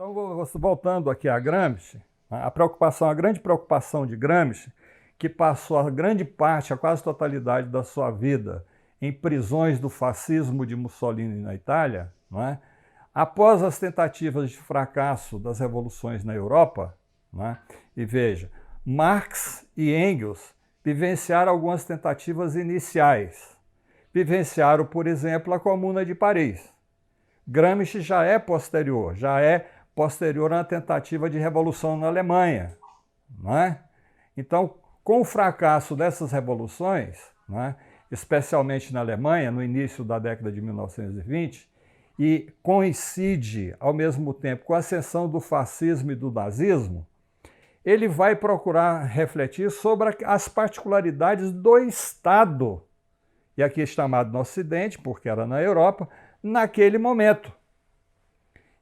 Então, voltando aqui a Gramsci, a grande preocupação de Gramsci, que passou a grande parte, a quase totalidade da sua vida em prisões do fascismo de Mussolini na Itália, não é? Após as tentativas de fracasso das revoluções na Europa, não é? E veja, Marx e Engels vivenciaram algumas tentativas iniciais. Vivenciaram, por exemplo, a Comuna de Paris. Gramsci já é posterior à tentativa de revolução na Alemanha, não é? Então, com o fracasso dessas revoluções, não é? Especialmente na Alemanha, no início da década de 1920, e coincide, ao mesmo tempo, com a ascensão do fascismo e do nazismo, ele vai procurar refletir sobre as particularidades do Estado, e aqui é chamado no Ocidente, porque era na Europa, naquele momento.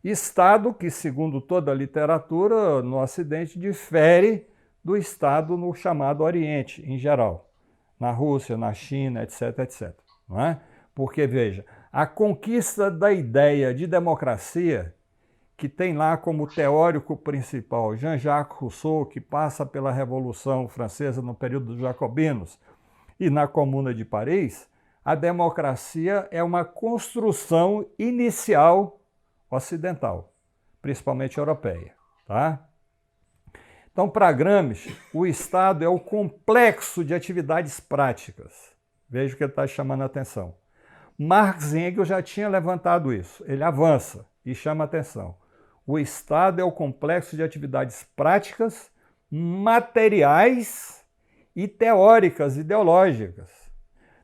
Estado que, segundo toda a literatura, no Ocidente, difere do Estado no chamado Oriente, em geral. Na Rússia, na China, etc, etc. Não é? Porque, veja, a conquista da ideia de democracia, que tem lá como teórico principal Jean-Jacques Rousseau, que passa pela Revolução Francesa no período dos Jacobinos e na Comuna de Paris, a democracia é uma construção inicial ocidental, principalmente europeia. Tá? Então, para Gramsci, o Estado é o complexo de atividades práticas. Veja o que ele está chamando a atenção. Marx e Engels já tinham levantado isso. Ele avança e chama a atenção. O Estado é o complexo de atividades práticas, materiais e teóricas, ideológicas.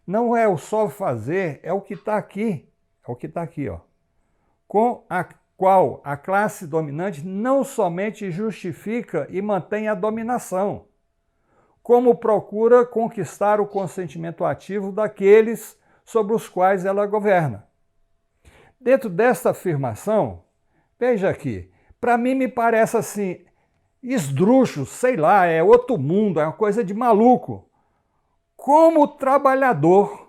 Não é o só fazer, é o que está aqui. É o que está aqui, ó. Com a qual a classe dominante não somente justifica e mantém a dominação, como procura conquistar o consentimento ativo daqueles sobre os quais ela governa. Dentro desta afirmação, veja aqui, para mim me parece assim, esdrúxulo, sei lá, é outro mundo, é uma coisa de maluco. Como trabalhador,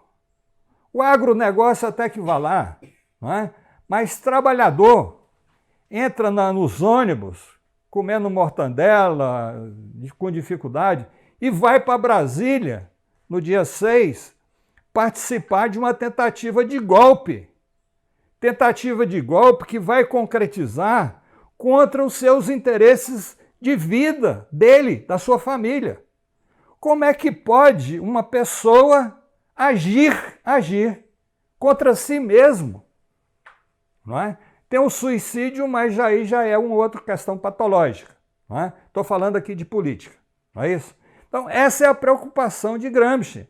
o agronegócio até que vai lá, não é? Mas trabalhador entra nos ônibus, comendo mortandela, com dificuldade, e vai para Brasília, no dia 6, participar de uma tentativa de golpe. Tentativa de golpe que vai concretizar contra os seus interesses de vida dele, da sua família. Como é que pode uma pessoa agir contra si mesmo? Não é? Tem o suicídio, mas aí já é uma outra questão patológica. Estou falando aqui de política, não é isso? Então, essa é a preocupação de Gramsci.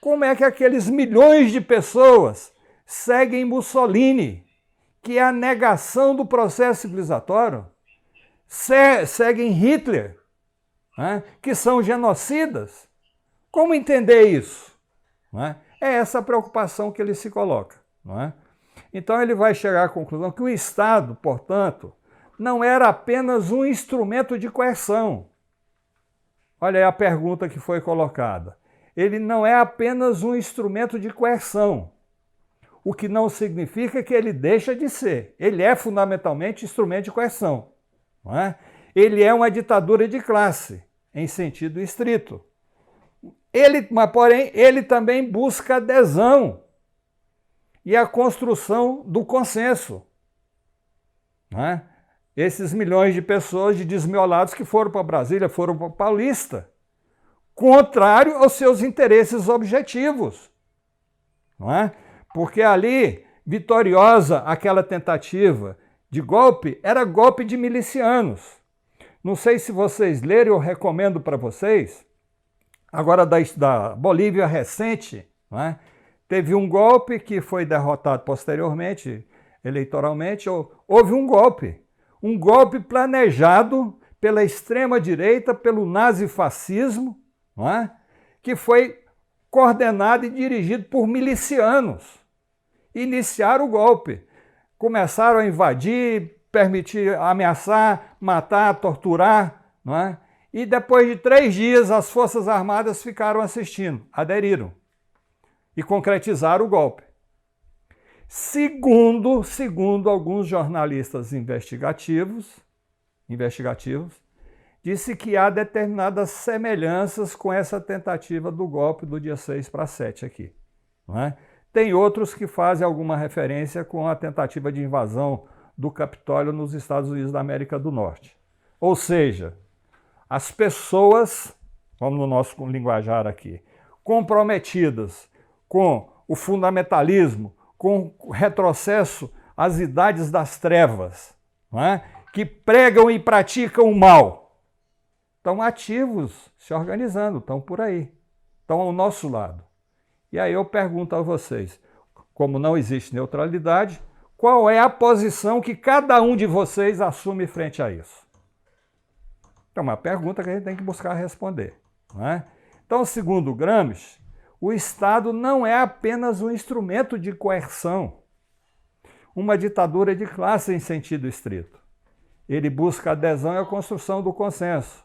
Como é que aqueles milhões de pessoas seguem Mussolini, que é a negação do processo civilizatório, seguem Hitler, que são genocidas? Como entender isso? É essa a preocupação que ele se coloca. Não é? Então ele vai chegar à conclusão que o Estado, portanto, não era apenas um instrumento de coerção. Olha aí a pergunta que foi colocada. Ele não é apenas um instrumento de coerção, o que não significa que ele deixa de ser. Ele é fundamentalmente instrumento de coerção. Não é? Ele é uma ditadura de classe, em sentido estrito. Mas, porém, ele também busca adesão e a construção do consenso. Não é? Esses milhões de pessoas, de desmiolados que foram para Brasília, foram para Paulista, contrário aos seus interesses objetivos. Não é? Porque ali, vitoriosa aquela tentativa de golpe, era golpe de milicianos. Não sei se vocês leram, eu recomendo para vocês, agora da Bolívia recente, não é? Teve um golpe que foi derrotado posteriormente, eleitoralmente, houve um golpe planejado pela extrema-direita, pelo nazifascismo, não é? Que foi coordenado e dirigido por milicianos. Iniciaram o golpe, começaram a invadir, permitir, ameaçar, matar, torturar, não é? E depois de 3 dias as Forças Armadas ficaram assistindo, aderiram e concretizaram o golpe. Segundo alguns jornalistas investigativos, disse que há determinadas semelhanças com essa tentativa do golpe do dia 6/7 aqui. Não é? Tem outros que fazem alguma referência com a tentativa de invasão do Capitólio nos Estados Unidos da América do Norte. Ou seja, as pessoas, vamos no nosso linguajar aqui, comprometidas com o fundamentalismo, com o retrocesso às idades das trevas, não é? Que pregam e praticam o mal, estão ativos, se organizando, estão por aí, estão ao nosso lado. E aí eu pergunto a vocês, como não existe neutralidade, qual é a posição que cada um de vocês assume frente a isso? É uma pergunta que a gente tem que buscar responder. Não é? Então, segundo Gramsci, o Estado não é apenas um instrumento de coerção, uma ditadura de classe em sentido estrito. Ele busca a adesão e a construção do consenso,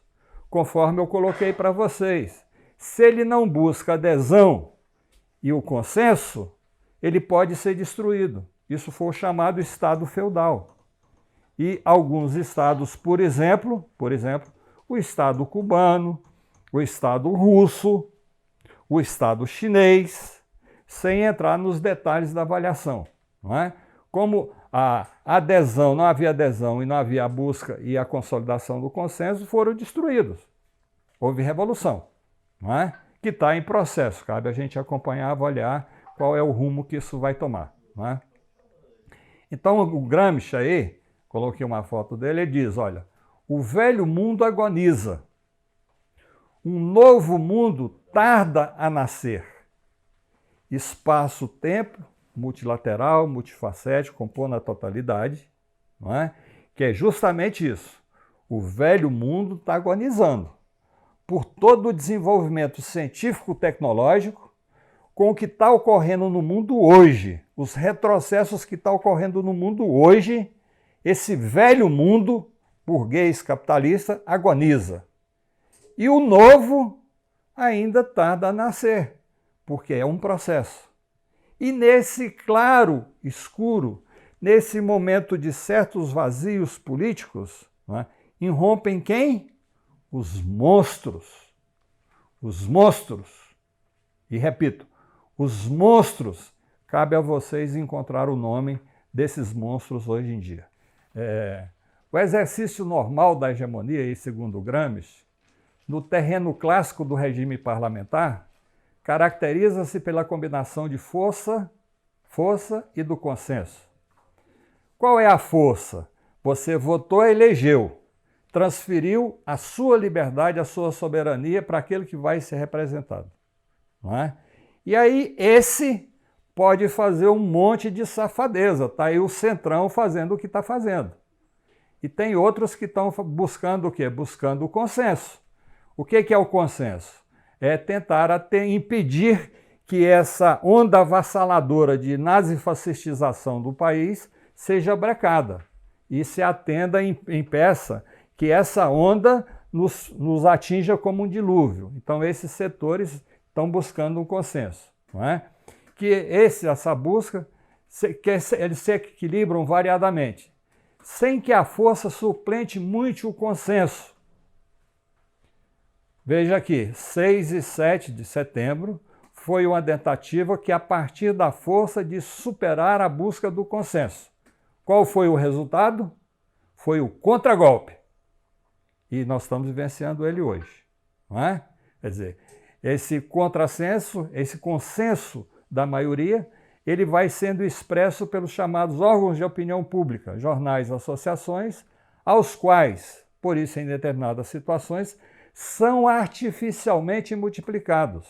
conforme eu coloquei para vocês. Se ele não busca adesão e o consenso, ele pode ser destruído. Isso foi o chamado Estado feudal. E alguns estados, por exemplo, o Estado cubano, o Estado russo, o Estado chinês, sem entrar nos detalhes da avaliação. Não é? Como a adesão, não havia adesão e não havia a busca e a consolidação do consenso, foram destruídos. Houve revolução, não é? Que está em processo. Cabe a gente acompanhar, avaliar qual é o rumo que isso vai tomar. Não é? Então o Gramsci aí, coloquei uma foto dele, ele diz, olha, o velho mundo agoniza, um novo mundo tarda a nascer. Espaço-tempo, multilateral, multifacético, compondo a totalidade, não é? Que é justamente isso. O velho mundo está agonizando por todo o desenvolvimento científico-tecnológico, com o que está ocorrendo no mundo hoje, os retrocessos que estão ocorrendo no mundo hoje, esse velho mundo burguês capitalista agoniza. E o novo ainda tarda a nascer, porque é um processo. E nesse claro escuro, nesse momento de certos vazios políticos, não é, irrompem quem? Os monstros. Os monstros. E repito, os monstros, cabe a vocês encontrar o nome desses monstros hoje em dia. O exercício normal da hegemonia, e segundo Gramsci, no terreno clássico do regime parlamentar, caracteriza-se pela combinação de força e do consenso. Qual é a força? Você votou e elegeu, transferiu a sua liberdade, a sua soberania para aquele que vai ser representado. Não é? E aí esse pode fazer um monte de safadeza, está aí o Centrão fazendo o que está fazendo. E tem outros que estão buscando o quê? Buscando o consenso. O que é o consenso? É tentar impedir que essa onda avassaladora de nazifascistização do país seja brecada e se atenda e impeça que essa onda nos atinja como um dilúvio. Então esses setores estão buscando um consenso. Não é? Que essa busca, eles se equilibram variadamente, sem que a força suplente muito o consenso. Veja aqui, 6 e 7 de setembro foi uma tentativa que, a partir da força de superar a busca do consenso. Qual foi o resultado? Foi o contragolpe. E nós estamos vivenciando ele hoje. Não é? Quer dizer, esse contrassenso, esse consenso da maioria, ele vai sendo expresso pelos chamados órgãos de opinião pública, jornais, associações, aos quais, por isso em determinadas situações, são artificialmente multiplicados.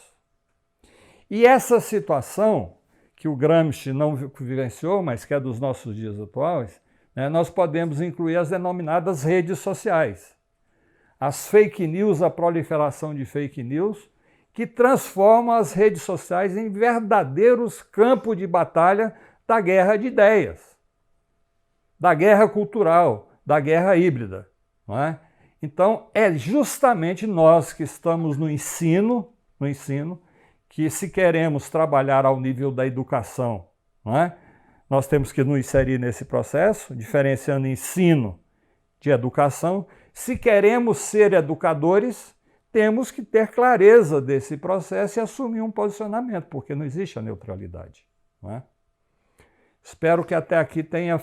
E essa situação, que o Gramsci não vivenciou, mas que é dos nossos dias atuais, né, nós podemos incluir as denominadas redes sociais. As fake news, a proliferação de fake news, que transformam as redes sociais em verdadeiros campos de batalha da guerra de ideias, da guerra cultural, da guerra híbrida. Não é? Então, é justamente nós que estamos no ensino, que se queremos trabalhar ao nível da educação, não é? nós temos que nos inserir nesse processo, diferenciando ensino de educação. Se queremos ser educadores, temos que ter clareza desse processo e assumir um posicionamento, porque não existe a neutralidade. Não é? Espero que até aqui tenha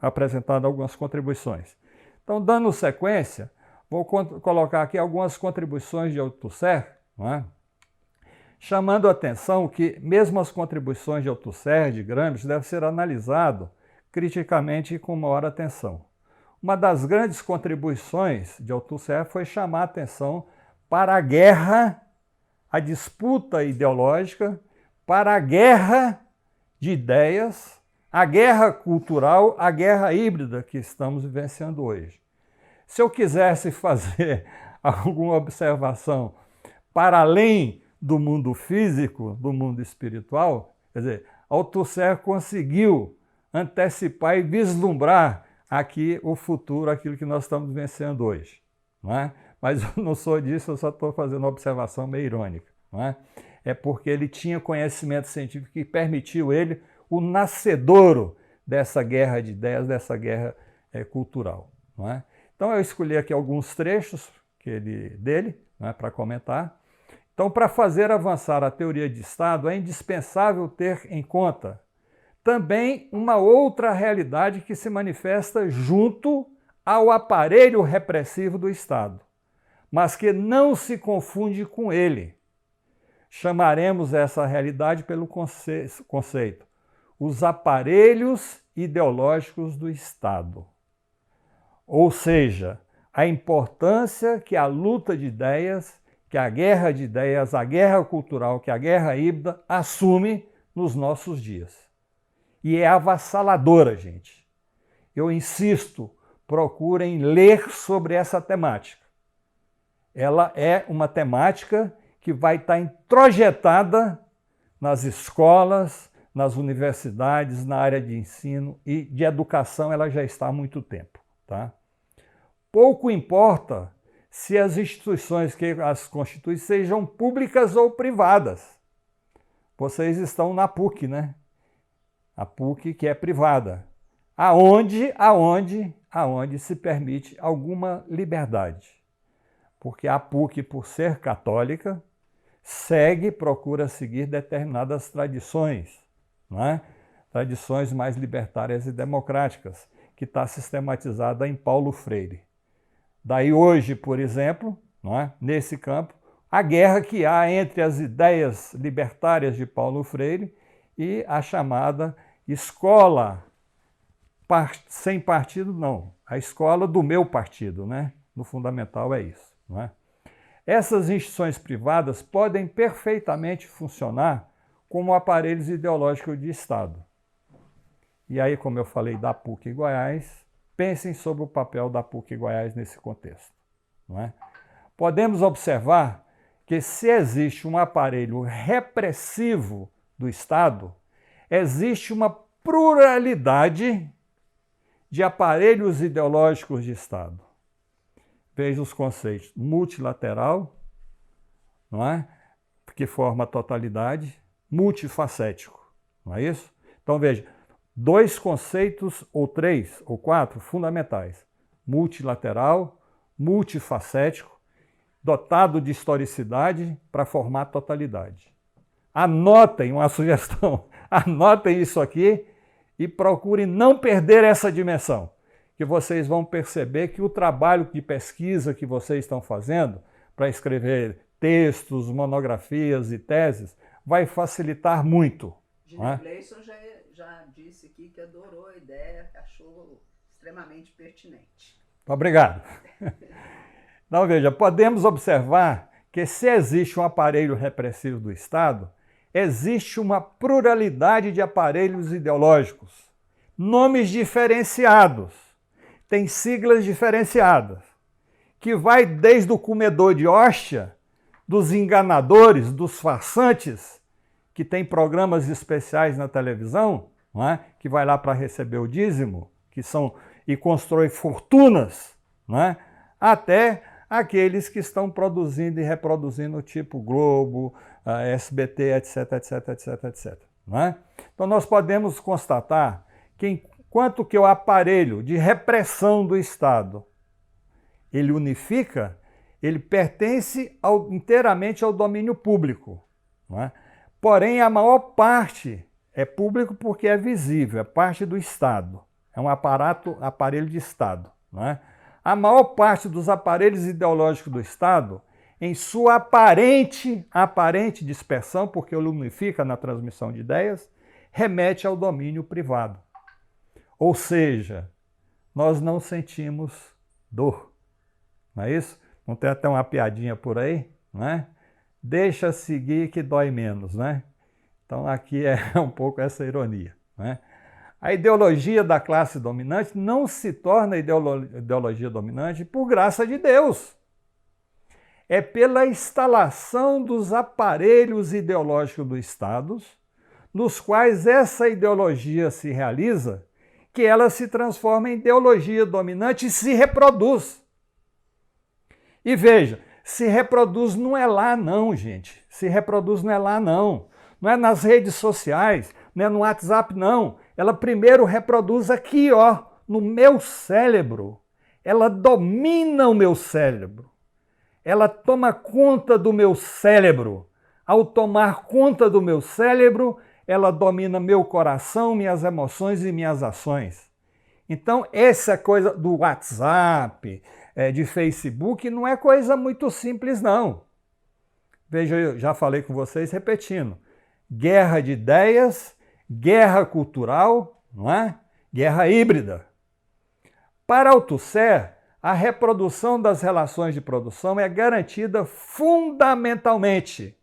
apresentado algumas contribuições. Então, dando sequência, vou colocar aqui algumas contribuições de Althusser, não é? Chamando a atenção que mesmo as contribuições de Althusser, de Gramsci, devem ser analisadas criticamente e com maior atenção. Uma das grandes contribuições de Althusser foi chamar a atenção para a guerra, a disputa ideológica, para a guerra de ideias, a guerra cultural, a guerra híbrida que estamos vivenciando hoje. Se eu quisesse fazer alguma observação para além do mundo físico, do mundo espiritual, quer dizer, Althusser conseguiu antecipar e vislumbrar aqui o futuro, aquilo que nós estamos vivenciando hoje. Não é? Mas eu não sou disso, eu só estou fazendo uma observação meio irônica. Não é? É porque ele tinha conhecimento científico que permitiu ele o nascedouro dessa guerra de ideias, dessa guerra cultural. Não é? Então eu escolhi aqui alguns trechos dele, não é, para comentar. Então, para fazer avançar a teoria de Estado, é indispensável ter em conta também uma outra realidade que se manifesta junto ao aparelho repressivo do Estado, mas que não se confunde com ele. Chamaremos essa realidade pelo conceito, os aparelhos ideológicos do Estado. Ou seja, a importância que a luta de ideias, que a guerra de ideias, a guerra cultural, que a guerra híbrida assume nos nossos dias. E é avassaladora, gente. Eu insisto, procurem ler sobre essa temática. Ela é uma temática que vai estar introjetada nas escolas, nas universidades, na área de ensino e de educação, ela já está há muito tempo. Tá? Pouco importa se as instituições que as constituem sejam públicas ou privadas. Vocês estão na PUC, né? A PUC que é privada. Aonde se permite alguma liberdade. Porque a PUC, por ser católica, procura seguir determinadas tradições, não é? Tradições mais libertárias e democráticas, que está sistematizada em Paulo Freire. Daí hoje, por exemplo, não é? Nesse campo, a guerra que há entre as ideias libertárias de Paulo Freire e a chamada escola sem partido, não, a escola do meu partido, né? No fundamental é isso. Não é? Essas instituições privadas podem perfeitamente funcionar como aparelhos ideológicos de Estado. E aí, como eu falei da PUC Goiás, pensem sobre o papel da PUC Goiás nesse contexto. Não é? Podemos observar que se existe um aparelho repressivo do Estado, existe uma pluralidade de aparelhos ideológicos de Estado. Veja os conceitos: multilateral, não é? Que forma a totalidade, multifacético, não é isso? Então veja, dois conceitos, ou três, ou quatro, fundamentais: multilateral, multifacético, dotado de historicidade para formar totalidade. Anotem uma sugestão, anotem isso aqui e procurem não perder essa dimensão, que vocês vão perceber que o trabalho de pesquisa que vocês estão fazendo para escrever textos, monografias e teses vai facilitar muito. Gina Gleison já disse aqui que adorou a ideia, achou extremamente pertinente. Obrigado. Então, veja, podemos observar que se existe um aparelho repressivo do Estado, existe uma pluralidade de aparelhos ideológicos, nomes diferenciados, tem siglas diferenciadas, que vai desde o comedor de hóstia, dos enganadores, dos farsantes, que tem programas especiais na televisão, não é? Que vai lá para receber o dízimo, e constrói fortunas, não é? Até aqueles que estão produzindo e reproduzindo tipo Globo, SBT, etc, etc, etc, etc. não é? Então nós podemos constatar que enquanto que o aparelho de repressão do Estado, ele unifica, ele pertence inteiramente ao domínio público, não é? Porém, a maior parte é público porque é visível, é parte do Estado, é um aparelho de Estado, não é? A maior parte dos aparelhos ideológicos do Estado, em sua aparente dispersão, porque ele unifica na transmissão de ideias, remete ao domínio privado. Ou seja, nós não sentimos dor. Não é isso? Não tem até uma piadinha por aí? Não é? Deixa seguir que dói menos, né? Então aqui é um pouco essa ironia, né? A ideologia da classe dominante não se torna ideologia dominante por graça de Deus. É pela instalação dos aparelhos ideológicos do Estado, nos quais essa ideologia se realiza, que ela se transforma em ideologia dominante e se reproduz. E veja, se reproduz não é lá não, gente. Se reproduz não é lá não. Não é nas redes sociais, não é no WhatsApp não. Ela primeiro reproduz aqui, ó, no meu cérebro. Ela domina o meu cérebro. Ela toma conta do meu cérebro. Ao tomar conta do meu cérebro, ela domina meu coração, minhas emoções e minhas ações. Então, essa coisa do WhatsApp, de Facebook, não é coisa muito simples, não. Veja, eu já falei com vocês, repetindo. Guerra de ideias, guerra cultural, não é? Guerra híbrida. Para Althusser, a reprodução das relações de produção é garantida fundamentalmente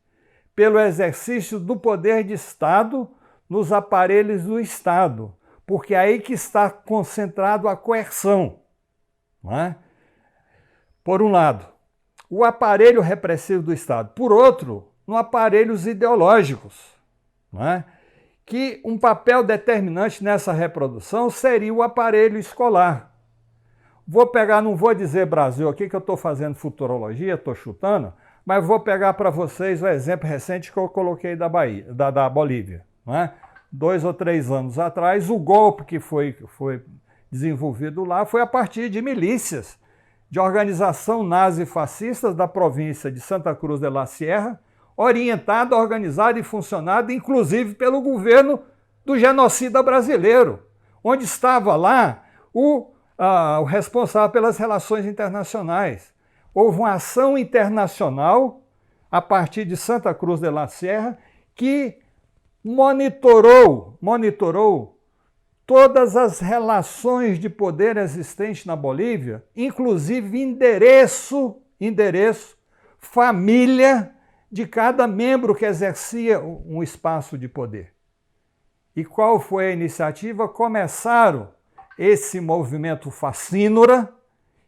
pelo exercício do poder de Estado nos aparelhos do Estado, porque é aí que está concentrado a coerção. Não é? Por um lado, o aparelho repressivo do Estado. Por outro, no aparelhos ideológicos, não é? Que um papel determinante nessa reprodução seria o aparelho escolar. Vou pegar, não vou dizer Brasil aqui, que eu estou fazendo futurologia, estou chutando, mas vou pegar para vocês o exemplo recente que eu coloquei da Bolívia. Não é? 2 ou 3 anos atrás, o golpe que foi desenvolvido lá foi a partir de milícias, de organização nazi-fascistas da província de Santa Cruz de la Sierra, orientada, organizada e funcionada, inclusive pelo governo do genocida brasileiro, onde estava lá o responsável pelas relações internacionais. Houve uma ação internacional, a partir de Santa Cruz de la Sierra, que monitorou todas as relações de poder existentes na Bolívia, inclusive endereço, família de cada membro que exercia um espaço de poder. E qual foi a iniciativa? Começaram esse movimento fascínora,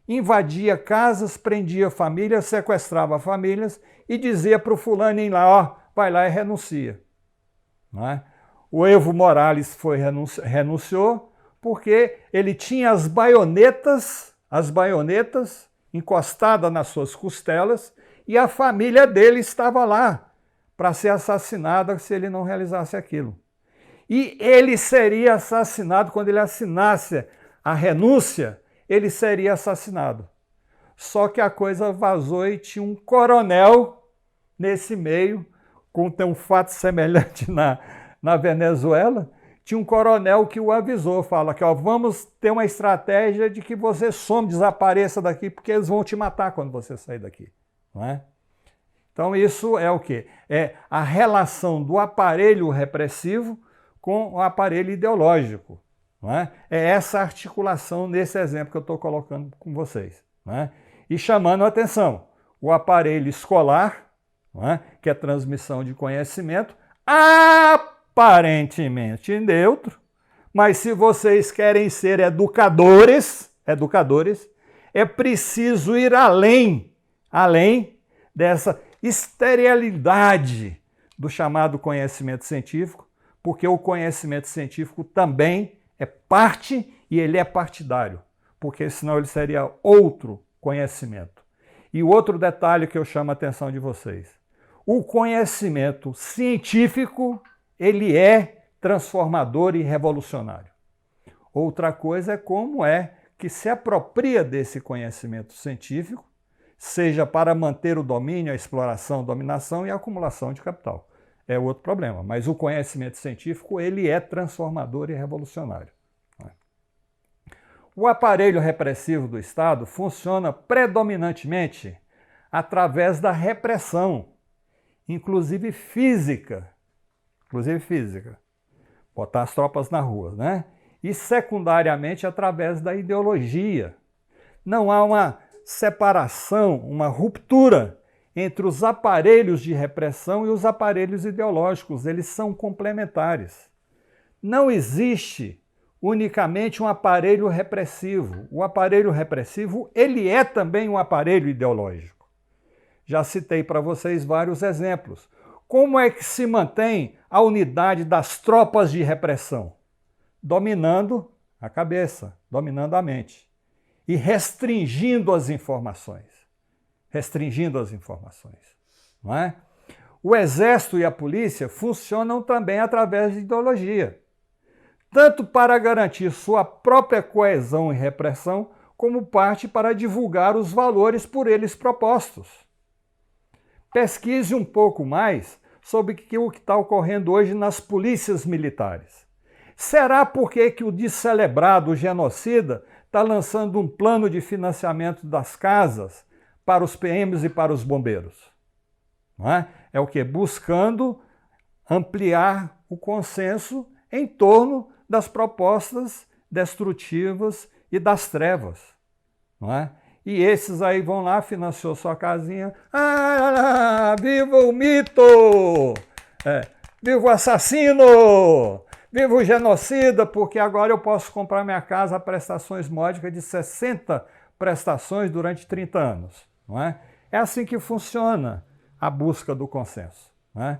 invadia casas, prendia famílias, sequestrava famílias e dizia para o fulano ir lá, ó, vai lá e renuncia. Não é? O Evo Morales renunciou porque ele tinha as baionetas encostadas nas suas costelas e a família dele estava lá para ser assassinada se ele não realizasse aquilo. E ele seria assassinado quando ele assinasse a renúncia, ele seria assassinado. Só que a coisa vazou e tinha um coronel nesse meio, tem um fato semelhante na Venezuela, tinha um coronel que o avisou, fala que ó, vamos ter uma estratégia de que você desapareça daqui, porque eles vão te matar quando você sair daqui. Não é? Então isso é o quê? É a relação do aparelho repressivo com o aparelho ideológico. Não é? É essa articulação nesse exemplo que eu estou colocando com vocês. Não é? E chamando a atenção, o aparelho escolar, não é? Que é transmissão de conhecimento, aparentemente neutro, mas se vocês querem ser educadores, é preciso ir além dessa esterilidade do chamado conhecimento científico, porque o conhecimento científico também é parte e ele é partidário, porque senão ele seria outro conhecimento. E o outro detalhe que eu chamo a atenção de vocês, o conhecimento científico, ele é transformador e revolucionário. Outra coisa é como é que se apropria desse conhecimento científico, seja para manter o domínio, a exploração, dominação e a acumulação de capital. É outro problema, mas o conhecimento científico ele é transformador e revolucionário. O aparelho repressivo do Estado funciona predominantemente através da repressão, inclusive física. Botar as tropas na rua, né? E secundariamente através da ideologia. Não há uma separação, uma ruptura entre os aparelhos de repressão e os aparelhos ideológicos. Eles são complementares. Não existe unicamente um aparelho repressivo. O aparelho repressivo, ele é também um aparelho ideológico. Já citei para vocês vários exemplos. Como é que se mantém a unidade das tropas de repressão? Dominando a cabeça, dominando a mente e restringindo as informações. Não é? O exército e a polícia funcionam também através de ideologia, tanto para garantir sua própria coesão e repressão, como parte para divulgar os valores por eles propostos. Pesquise um pouco mais sobre o que está ocorrendo hoje nas polícias militares. Será porque que o descelebrado genocida está lançando um plano de financiamento das casas para os PMs e para os bombeiros? Não é? É o que? Buscando ampliar o consenso em torno das propostas destrutivas e das trevas. Não é? E esses aí vão lá, financiou sua casinha. Viva o mito! Viva o assassino! Viva o genocida, porque agora eu posso comprar minha casa a prestações módicas de 60 prestações durante 30 anos. Não é? É assim que funciona a busca do consenso. Não é?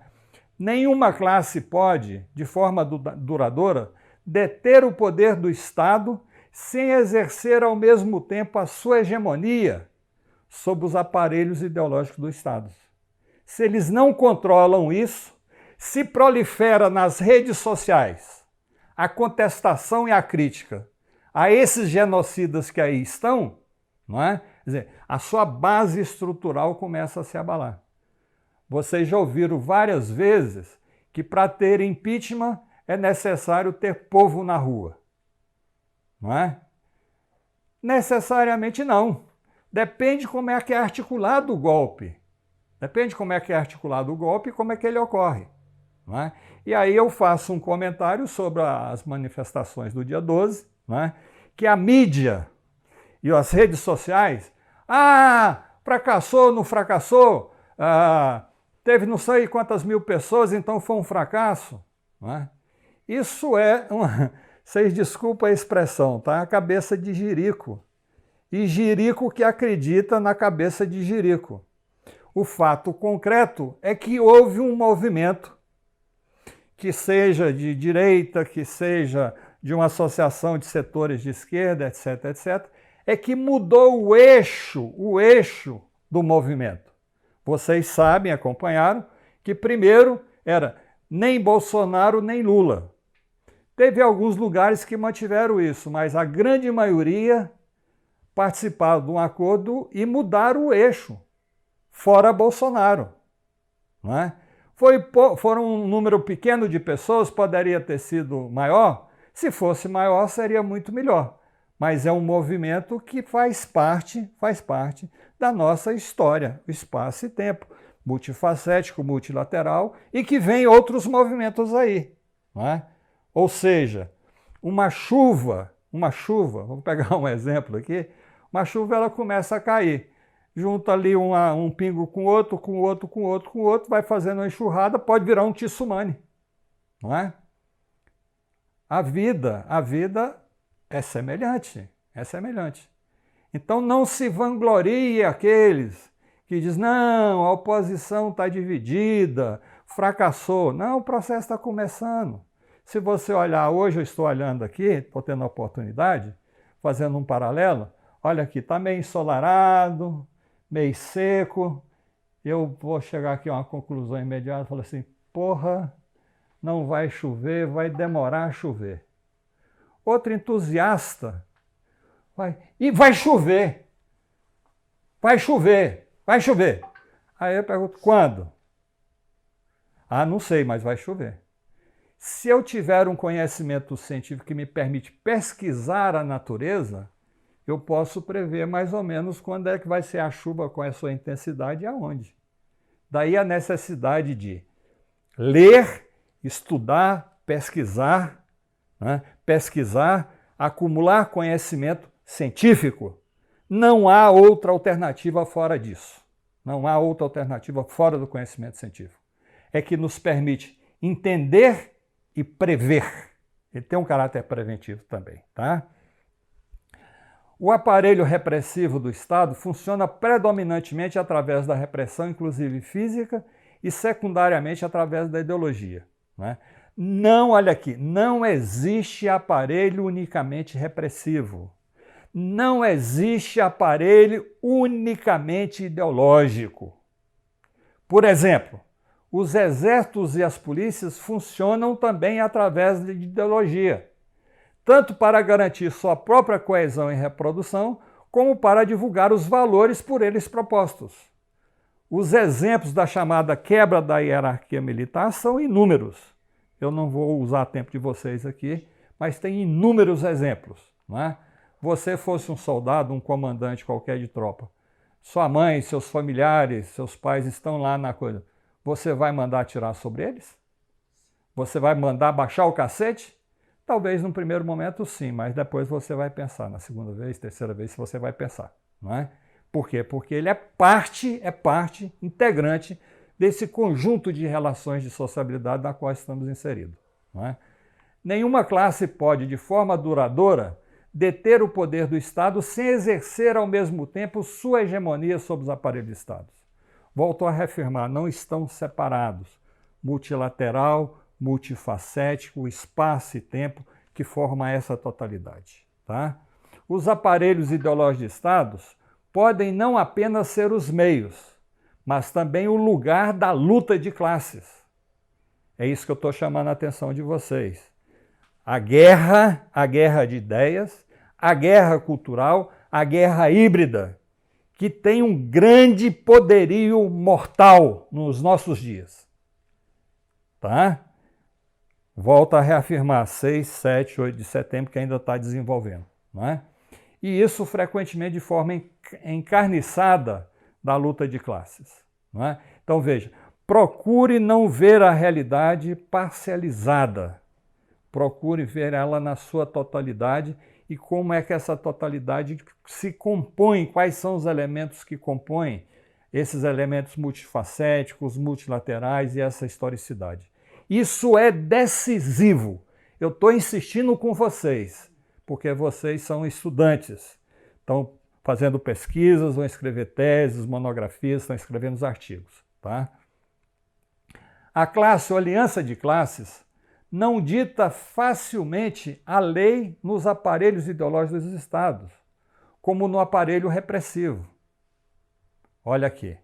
Nenhuma classe pode, de forma duradoura, deter o poder do Estado sem exercer ao mesmo tempo a sua hegemonia sobre os aparelhos ideológicos do Estado. Se eles não controlam isso, se prolifera nas redes sociais a contestação e a crítica a esses genocidas que aí estão, não é? Quer dizer, a sua base estrutural começa a se abalar. Vocês já ouviram várias vezes que para ter impeachment é necessário ter povo na rua. Não é? Necessariamente não. Depende como é que é articulado o golpe. Depende como é que é articulado o golpe e como é que ele ocorre. Não é? E aí eu faço um comentário sobre as manifestações do dia 12, não é? Que a mídia e as redes sociais, fracassou, não fracassou, teve não sei quantas mil pessoas, então foi um fracasso. Não é? Isso é vocês desculpem a expressão, tá? A cabeça de jirico. E jirico que acredita na cabeça de jirico. O fato concreto é que houve um movimento, que seja de direita, que seja de uma associação de setores de esquerda, etc., etc., é que mudou o eixo do movimento. Vocês sabem, acompanharam, que primeiro era nem Bolsonaro nem Lula. Teve alguns lugares que mantiveram isso, mas a grande maioria participaram de um acordo e mudaram o eixo, fora Bolsonaro. Não é? Foram um número pequeno de pessoas, poderia ter sido maior. Se fosse maior, seria muito melhor. Mas é um movimento que faz parte da nossa história, espaço e tempo, multifacético, multilateral, e que vem outros movimentos aí. Não é? Ou seja, uma chuva, vou pegar um exemplo aqui, uma chuva ela começa a cair. Junta ali um pingo com outro, vai fazendo uma enxurrada, pode virar um tsunami, não é? A vida é semelhante. Então não se vanglorie aqueles que dizem, não, a oposição está dividida, fracassou. Não, o processo está começando. Se você olhar, hoje eu estou olhando aqui, estou tendo a oportunidade, fazendo um paralelo, olha aqui, está meio ensolarado, meio seco, eu vou chegar aqui a uma conclusão imediata, falo assim, porra, não vai chover, vai demorar a chover. Outro entusiasta e vai chover. Vai chover, vai chover. Aí eu pergunto, quando? Ah, não sei, mas vai chover. Se eu tiver um conhecimento científico que me permite pesquisar a natureza, eu posso prever mais ou menos quando é que vai ser a chuva com a sua intensidade e aonde. Daí a necessidade de ler, estudar, pesquisar, né? Pesquisar, acumular conhecimento científico. Não há outra alternativa fora disso. Não há outra alternativa fora do conhecimento científico. É que nos permite entender e prever. Ele tem um caráter preventivo também, tá? O aparelho repressivo do Estado funciona predominantemente através da repressão, inclusive física, e secundariamente através da ideologia, né? Não, olha aqui, não existe aparelho unicamente repressivo. Não existe aparelho unicamente ideológico. Por exemplo, os exércitos e as polícias funcionam também através de ideologia, tanto para garantir sua própria coesão e reprodução, como para divulgar os valores por eles propostos. Os exemplos da chamada quebra da hierarquia militar são inúmeros. Eu não vou usar tempo de vocês aqui, mas tem inúmeros exemplos, não é? Você fosse um soldado, um comandante qualquer de tropa, sua mãe, seus familiares, seus pais estão lá na coisa, você vai mandar atirar sobre eles? Você vai mandar baixar o cacete? Talvez no primeiro momento sim, mas depois você vai pensar, na segunda vez, terceira vez, você vai pensar, não é? Por quê? Porque ele é parte integrante desse conjunto de relações de sociabilidade na qual estamos inseridos, não é? Nenhuma classe pode, de forma duradoura, deter o poder do Estado sem exercer ao mesmo tempo sua hegemonia sobre os aparelhos de Estado. Volto a reafirmar, não estão separados. Multilateral, multifacético, espaço e tempo que forma essa totalidade, tá? Os aparelhos ideológicos de Estados podem não apenas ser os meios, mas também o lugar da luta de classes. É isso que eu estou chamando a atenção de vocês. A guerra de ideias, a guerra cultural, a guerra híbrida, que tem um grande poderio mortal nos nossos dias. Tá? Volto a reafirmar, 6, 7, 8 de setembro, que ainda está desenvolvendo. Não é? E isso frequentemente de forma encarniçada da luta de classes. Não é? Então veja, procure não ver a realidade parcializada. Procure ver ela na sua totalidade e como é que essa totalidade se compõe, quais são os elementos que compõem esses elementos multifacéticos, multilaterais e essa historicidade. Isso é decisivo. Eu estou insistindo com vocês, porque vocês são estudantes, estão fazendo pesquisas, vão escrever teses, monografias, estão escrevendo artigos. Tá? A classe ou aliança de classes não dita facilmente a lei nos aparelhos ideológicos dos Estados, como no aparelho repressivo. Olha aqui.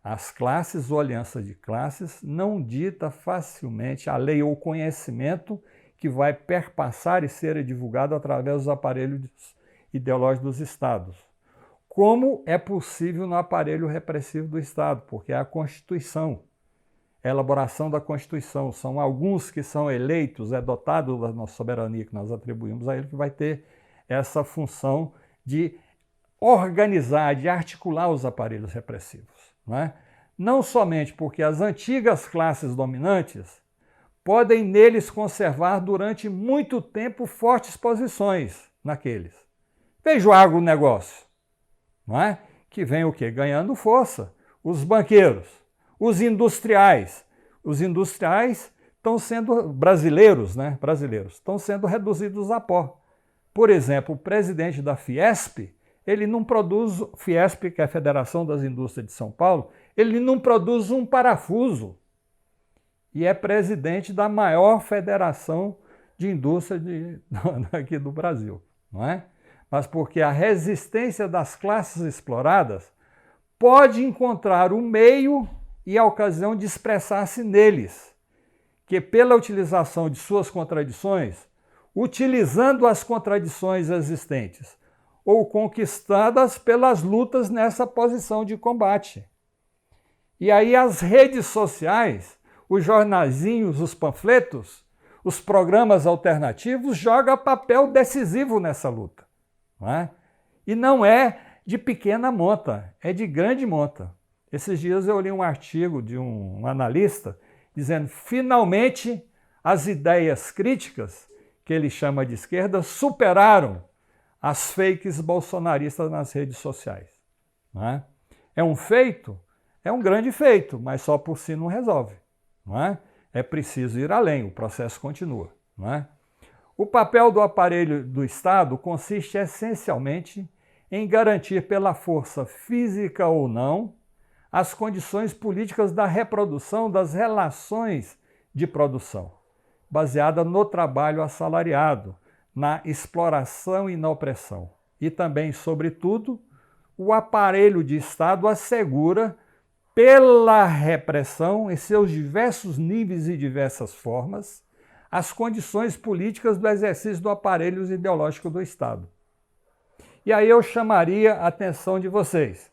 As classes ou alianças de classes não dita facilmente a lei ou conhecimento que vai perpassar e ser divulgado através dos aparelhos ideológicos dos Estados, como é possível no aparelho repressivo do Estado, porque é a Constituição. A elaboração da Constituição, são alguns que são eleitos, é dotado da nossa soberania que nós atribuímos a ele, que vai ter essa função de organizar, de articular os aparelhos repressivos. Não é? Não somente porque as antigas classes dominantes podem neles conservar durante muito tempo fortes posições naqueles. Veja o agronegócio, não é? Que vem o quê? Ganhando força. Os banqueiros, os industriais. Os industriais estão sendo brasileiros, né? Brasileiros, estão sendo reduzidos a pó. Por exemplo, o presidente da Fiesp, ele não produz, Fiesp, que é a Federação das Indústrias de São Paulo, ele não produz um parafuso. E é presidente da maior federação de indústria aqui do Brasil, não é? Mas porque a resistência das classes exploradas pode encontrar o meio e a ocasião de expressar-se neles, que pela utilização de suas contradições, utilizando as contradições existentes, ou conquistadas pelas lutas nessa posição de combate. E aí as redes sociais, os jornaizinhos, os panfletos, os programas alternativos jogam papel decisivo nessa luta. Não é? E não é de pequena monta, é de grande monta. Esses dias eu li um artigo de um analista dizendo que finalmente as ideias críticas, que ele chama de esquerda, superaram as fakes bolsonaristas nas redes sociais. Não é? É um feito? É um grande feito, mas só por si não resolve. Não é? É preciso ir além, o processo continua. Não é? O papel do aparelho do Estado consiste essencialmente em garantir pela força física ou não as condições políticas da reprodução das relações de produção, baseada no trabalho assalariado, na exploração e na opressão. E também, sobretudo, o aparelho de Estado assegura, pela repressão, em seus diversos níveis e diversas formas, as condições políticas do exercício do aparelho ideológico do Estado. E aí eu chamaria a atenção de vocês.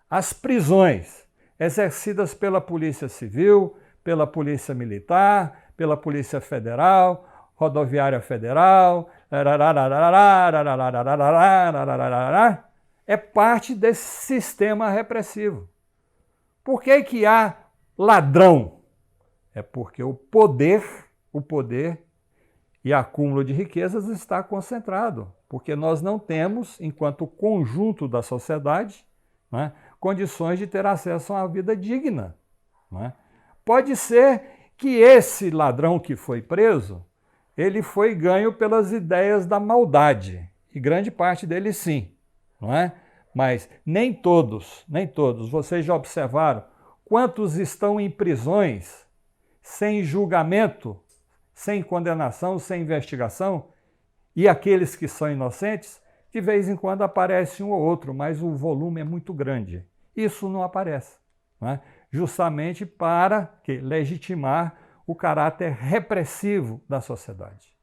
As prisões exercidas pela Polícia Civil, pela Polícia Militar, pela Polícia Federal, Rodoviária Federal, é parte desse sistema repressivo. Por que há ladrão? É porque o poder e acúmulo de riquezas está concentrado, porque nós não temos, enquanto conjunto da sociedade, né, condições de ter acesso a uma vida digna. Né? Pode ser que esse ladrão que foi preso, ele foi ganho pelas ideias da maldade, e grande parte deles sim, não é? Mas nem todos, vocês já observaram quantos estão em prisões sem julgamento, sem condenação, sem investigação, e aqueles que são inocentes, de vez em quando aparece um ou outro, mas o volume é muito grande. Isso não aparece, não é? Justamente para legitimar o caráter repressivo da sociedade.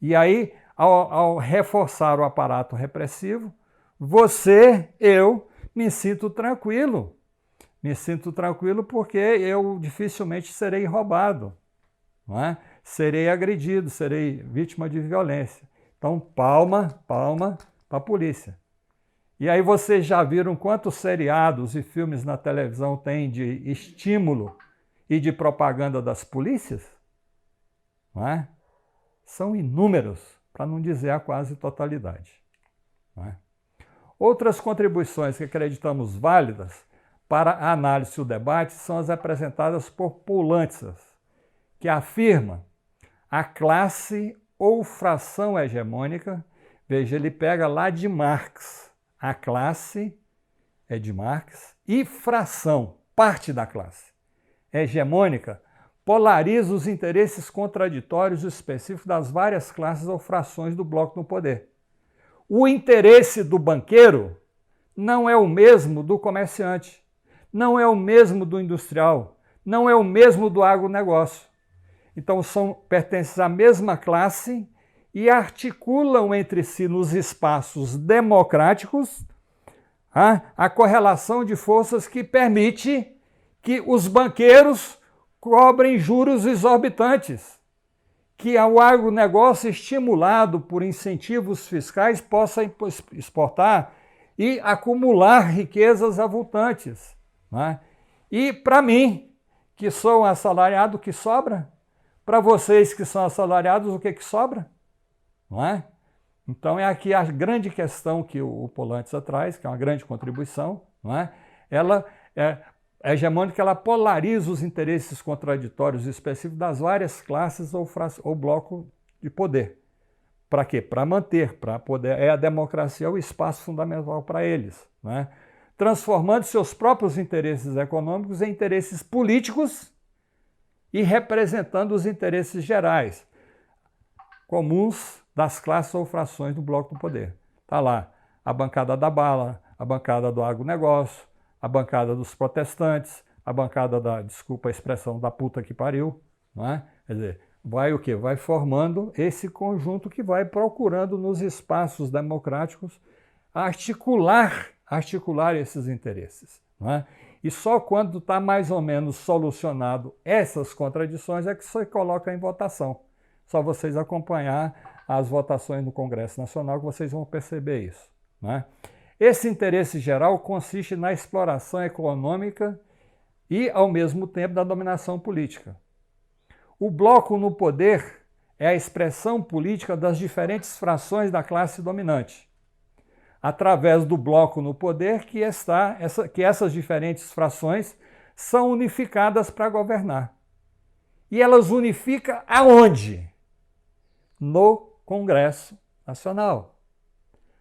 E aí, ao reforçar o aparato repressivo, eu me sinto tranquilo. Me sinto tranquilo porque eu dificilmente serei roubado, não é? Serei agredido, serei vítima de violência. Então, palma para a polícia. E aí vocês já viram quantos seriados e filmes na televisão tem de estímulo e de propaganda das polícias? Não é? São inúmeros, para não dizer a quase totalidade. Não é? Outras contribuições que acreditamos válidas para a análise e o debate são as apresentadas por Poulantzas, que afirma a classe ou fração hegemônica, veja, ele pega lá de Marx, a classe é de Marx, e fração, parte da classe hegemônica, polariza os interesses contraditórios e específicos das várias classes ou frações do bloco no poder. O interesse do banqueiro não é o mesmo do comerciante, não é o mesmo do industrial, não é o mesmo do agronegócio. Então pertencem à mesma classe e articulam entre si nos espaços democráticos a correlação de forças que permite que os banqueiros cobrem juros exorbitantes, que o agronegócio estimulado por incentivos fiscais possa exportar e acumular riquezas avultantes. Né? E para mim, que sou um assalariado, o que sobra? Para vocês que são assalariados, o que sobra? Não é? Então é aqui a grande questão que o Poulantzas traz, que é uma grande contribuição. Não é? Ela é hegemônica, ela polariza os interesses contraditórios específicos das várias classes ou bloco de poder. Para quê? Para manter, para poder. A democracia é o espaço fundamental para eles. Não é? Transformando seus próprios interesses econômicos em interesses políticos e representando os interesses gerais, comuns das classes ou frações do bloco do poder. Está lá a bancada da bala, a bancada do agronegócio, a bancada dos protestantes, a bancada da, desculpa a expressão, da puta que pariu, não é? Quer dizer, vai o quê? Vai formando esse conjunto que vai procurando nos espaços democráticos articular esses interesses. Não é? E só quando está mais ou menos solucionado essas contradições é que você coloca em votação. Só vocês acompanhar as votações no Congresso Nacional que vocês vão perceber isso. Não é? Esse interesse geral consiste na exploração econômica e, ao mesmo tempo, da dominação política. O bloco no poder é a expressão política das diferentes frações da classe dominante. Através do bloco no poder que essas diferentes frações são unificadas para governar. E elas unificam aonde? No Congresso Nacional.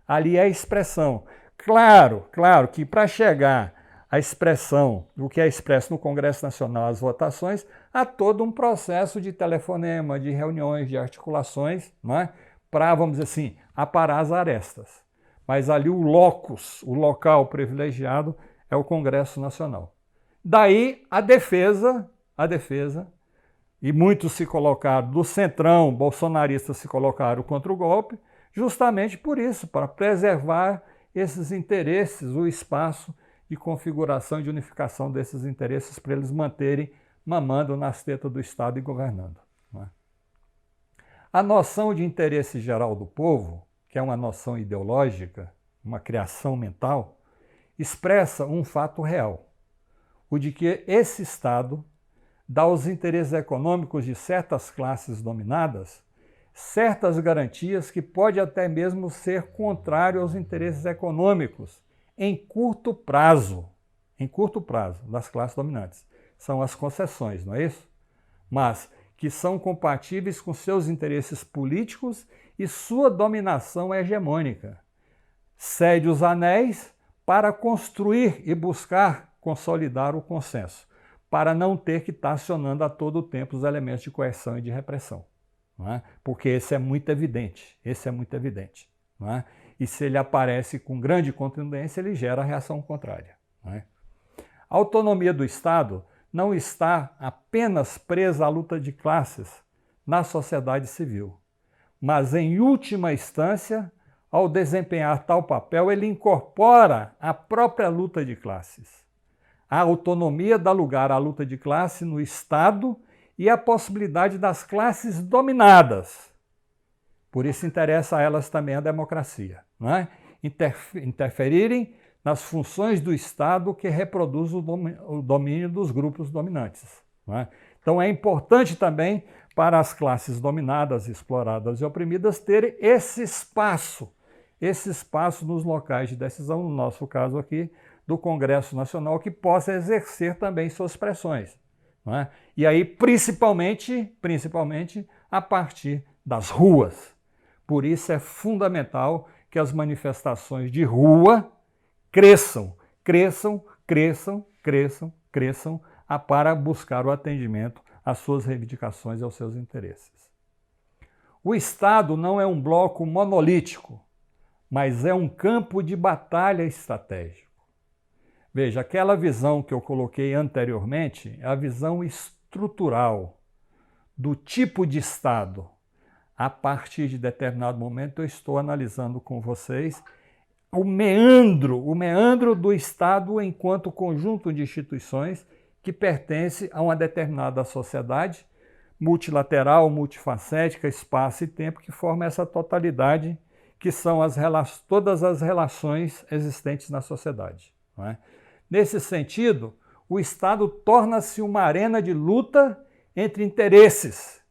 Ali é a expressão. Claro que para chegar à expressão do que é expresso no Congresso Nacional, as votações, há todo um processo de telefonema, de reuniões, de articulações, não é? Para, vamos dizer assim, aparar as arestas. Mas ali o locus, o local privilegiado, é o Congresso Nacional. Daí a defesa, e muitos se colocaram, do centrão, bolsonaristas se colocaram contra o golpe, justamente por isso, para preservar esses interesses, o espaço de configuração e de unificação desses interesses, para eles manterem mamando nas tetas do Estado e governando. Não é? A noção de interesse geral do povo, que é uma noção ideológica, uma criação mental, expressa um fato real, o de que esse Estado dá aos interesses econômicos de certas classes dominadas certas garantias que pode até mesmo ser contrário aos interesses econômicos em curto prazo das classes dominantes. São as concessões, não é isso? Mas que são compatíveis com seus interesses políticos e sua dominação hegemônica. Cede os anéis para construir e buscar consolidar o consenso, para não ter que estar acionando a todo tempo os elementos de coerção e de repressão. Não é? Porque esse é muito evidente. Não é? E se ele aparece com grande contundência, ele gera a reação contrária. Não é? A autonomia do Estado não está apenas presa à luta de classes na sociedade civil, mas, em última instância, ao desempenhar tal papel, ele incorpora a própria luta de classes. A autonomia dá lugar à luta de classe no Estado e a possibilidade das classes dominadas. Por isso interessa a elas também a democracia, não é? Interferirem nas funções do Estado que reproduz o domínio dos grupos dominantes. Não é? Então é importante também para as classes dominadas, exploradas e oprimidas terem esse espaço nos locais de decisão, no nosso caso aqui, do Congresso Nacional, que possa exercer também suas pressões. Não é? E aí, principalmente a partir das ruas. Por isso é fundamental que as manifestações de rua cresçam para buscar o atendimento às suas reivindicações e aos seus interesses. O Estado não é um bloco monolítico, mas é um campo de batalha estratégico. Veja, aquela visão que eu coloquei anteriormente é a visão estrutural do tipo de Estado. A partir de determinado momento eu estou analisando com vocês o meandro do Estado enquanto conjunto de instituições que pertence a uma determinada sociedade multilateral, multifacética, espaço e tempo, que forma essa totalidade que são todas as relações existentes na sociedade. Não é? Nesse sentido, o Estado torna-se uma arena de luta entre interesses,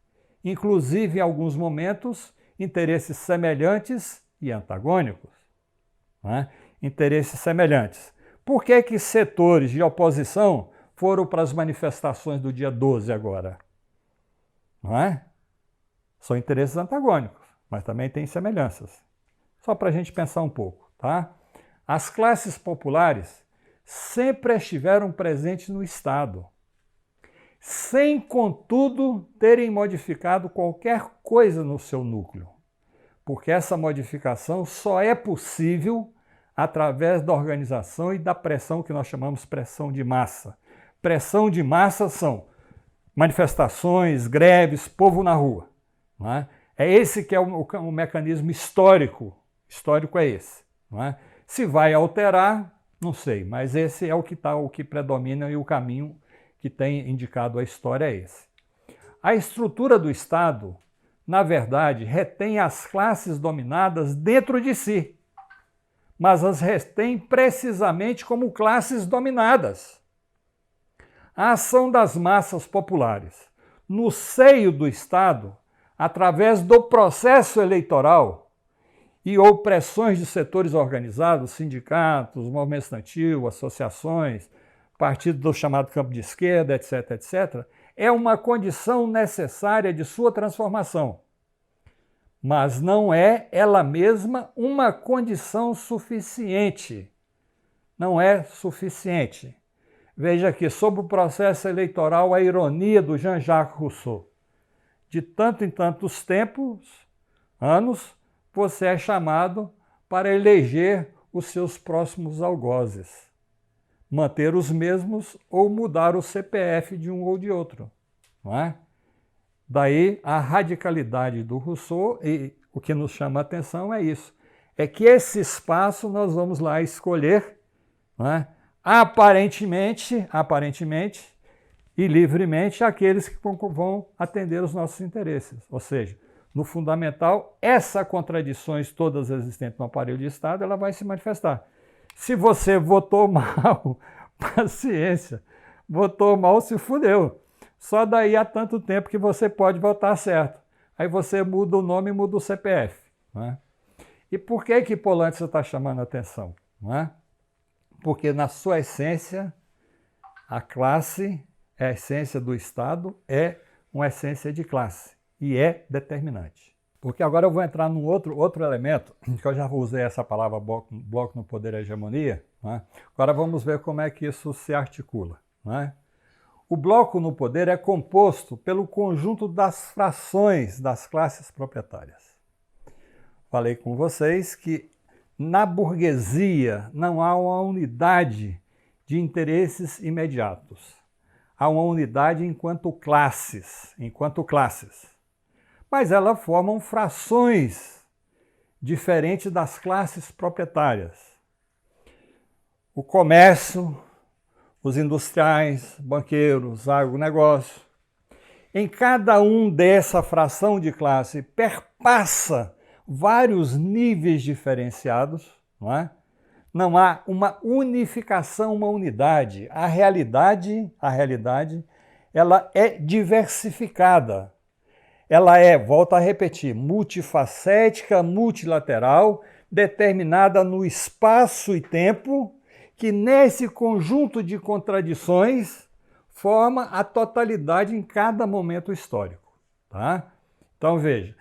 inclusive em alguns momentos, interesses semelhantes e antagônicos. Não é? Interesses semelhantes. Por que setores de oposição foram para as manifestações do dia 12 agora? Não é? São interesses antagônicos, mas também tem semelhanças. Só para a gente pensar um pouco, tá? As classes populares sempre estiveram presentes no Estado, sem, contudo, terem modificado qualquer coisa no seu núcleo, porque essa modificação só é possível através da organização e da pressão que nós chamamos pressão de massa. Pressão de massa são manifestações, greves, povo na rua. Não é? É esse que é o mecanismo histórico. Histórico é esse. Não é? Se vai alterar, não sei, mas esse é o que predomina e o caminho que tem indicado a história é esse. A estrutura do Estado, na verdade, retém as classes dominadas dentro de si, mas as retém precisamente como classes dominadas. A ação das massas populares no seio do Estado, através do processo eleitoral e ou pressões de setores organizados, sindicatos, movimento estudantil, associações, partido do chamado campo de esquerda, etc., etc., é uma condição necessária de sua transformação, mas não é ela mesma uma condição suficiente. Não é suficiente. Veja aqui, sobre o processo eleitoral, a ironia do Jean-Jacques Rousseau. De tanto em tantos anos, você é chamado para eleger os seus próximos algozes. Manter os mesmos ou mudar o CPF de um ou de outro. Não é? Daí a radicalidade do Rousseau, e o que nos chama a atenção é isso. É que esse espaço nós vamos lá escolher, não é? Aparentemente e livremente aqueles que vão atender os nossos interesses. Ou seja, no fundamental, essas contradições todas existentes no aparelho de Estado, ela vai se manifestar. Se você votou mal, paciência, votou mal, se fudeu. Só daí há tanto tempo que você pode votar certo. Aí você muda o nome e muda o CPF. Não é? E por que Polanyi está chamando a atenção? Não é? Porque na sua essência, a classe, a essência do Estado é uma essência de classe e é determinante. Porque agora eu vou entrar num outro elemento, que eu já usei essa palavra bloco no poder e hegemonia, não é? Agora vamos ver como é que isso se articula. Não é? O bloco no poder é composto pelo conjunto das frações das classes proprietárias. Falei com vocês que na burguesia não há uma unidade de interesses imediatos. Há uma unidade enquanto classes. Mas elas formam frações diferentes das classes proprietárias. O comércio, os industriais, banqueiros, agronegócio. Em cada um dessa fração de classe perpassa vários níveis diferenciados, não é? Não há uma unificação, uma unidade. A realidade, ela é diversificada. Ela é, volto a repetir, multifacética, multilateral, determinada no espaço e tempo, que nesse conjunto de contradições forma a totalidade em cada momento histórico. Tá? Então veja,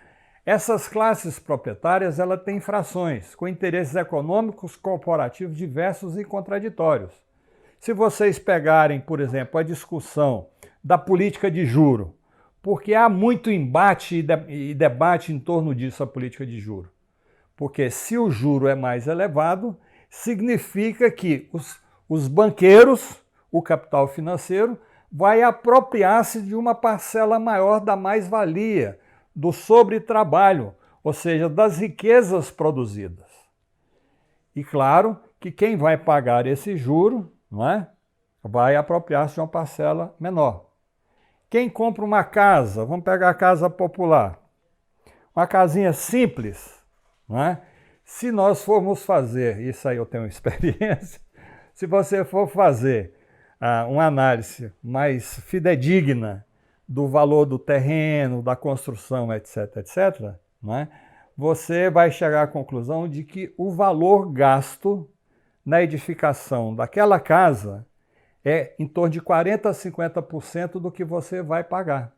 essas classes proprietárias ela têm frações com interesses econômicos corporativos diversos e contraditórios. Se vocês pegarem, por exemplo, a discussão da política de juro, porque há muito embate e debate em torno disso, a política de juro. Porque se o juro é mais elevado, significa que os banqueiros, o capital financeiro, vai apropriar-se de uma parcela maior da mais-valia, do sobretrabalho, ou seja, das riquezas produzidas. E claro que quem vai pagar esse juro, não é? Vai apropriar-se de uma parcela menor. Quem compra uma casa, vamos pegar a casa popular, uma casinha simples, não é? Se nós formos fazer, isso aí eu tenho experiência, se você for fazer uma análise mais fidedigna do valor do terreno, da construção, etc., etc., não é? Você vai chegar à conclusão de que o valor gasto na edificação daquela casa é em torno de 40% a 50% do que você vai pagar.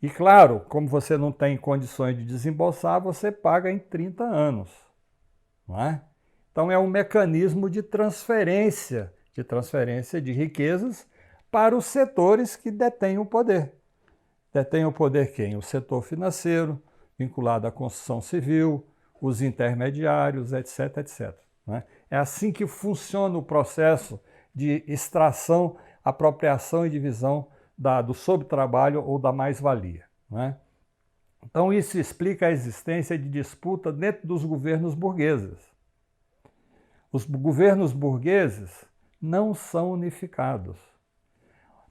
E claro, como você não tem condições de desembolsar, você paga em 30 anos. Não é? Então é um mecanismo de transferência de riquezas para os setores que detêm o poder. Detém o poder quem? O setor financeiro, vinculado à construção civil, os intermediários, etc., etc. Não é? É assim que funciona o processo de extração, apropriação e divisão do sobretrabalho ou da mais-valia, não é? Então, isso explica a existência de disputa dentro dos governos burgueses. Os governos burgueses não são unificados.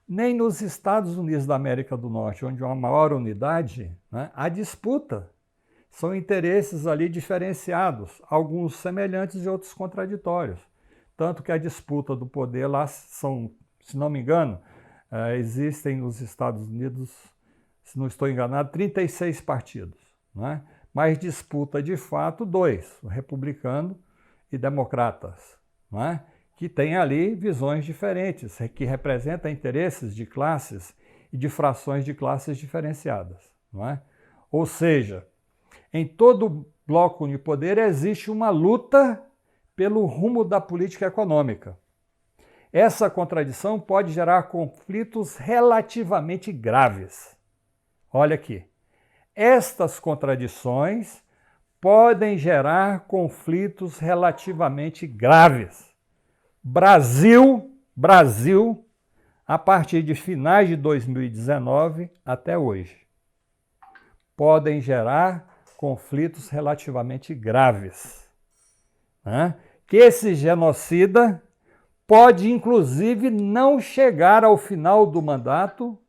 Nem nos Estados Unidos da América do Norte, onde há uma maior unidade, né, há disputa. São interesses ali diferenciados, alguns semelhantes e outros contraditórios. Tanto que a disputa do poder lá são, se não me engano, existem nos Estados Unidos, se não estou enganado, 36 partidos, né? Mas disputa de fato dois, o republicano e democratas, né? Que têm ali visões diferentes, que representam interesses de classes e de frações de classes diferenciadas, não é? Ou seja, em todo bloco de poder existe uma luta pelo rumo da política econômica. Essa contradição pode gerar conflitos relativamente graves. Olha aqui. Estas contradições podem gerar conflitos relativamente graves. Brasil, a partir de finais de 2019 até hoje, podem gerar conflitos relativamente graves, né? Que esse genocida pode, inclusive, não chegar ao final do mandato.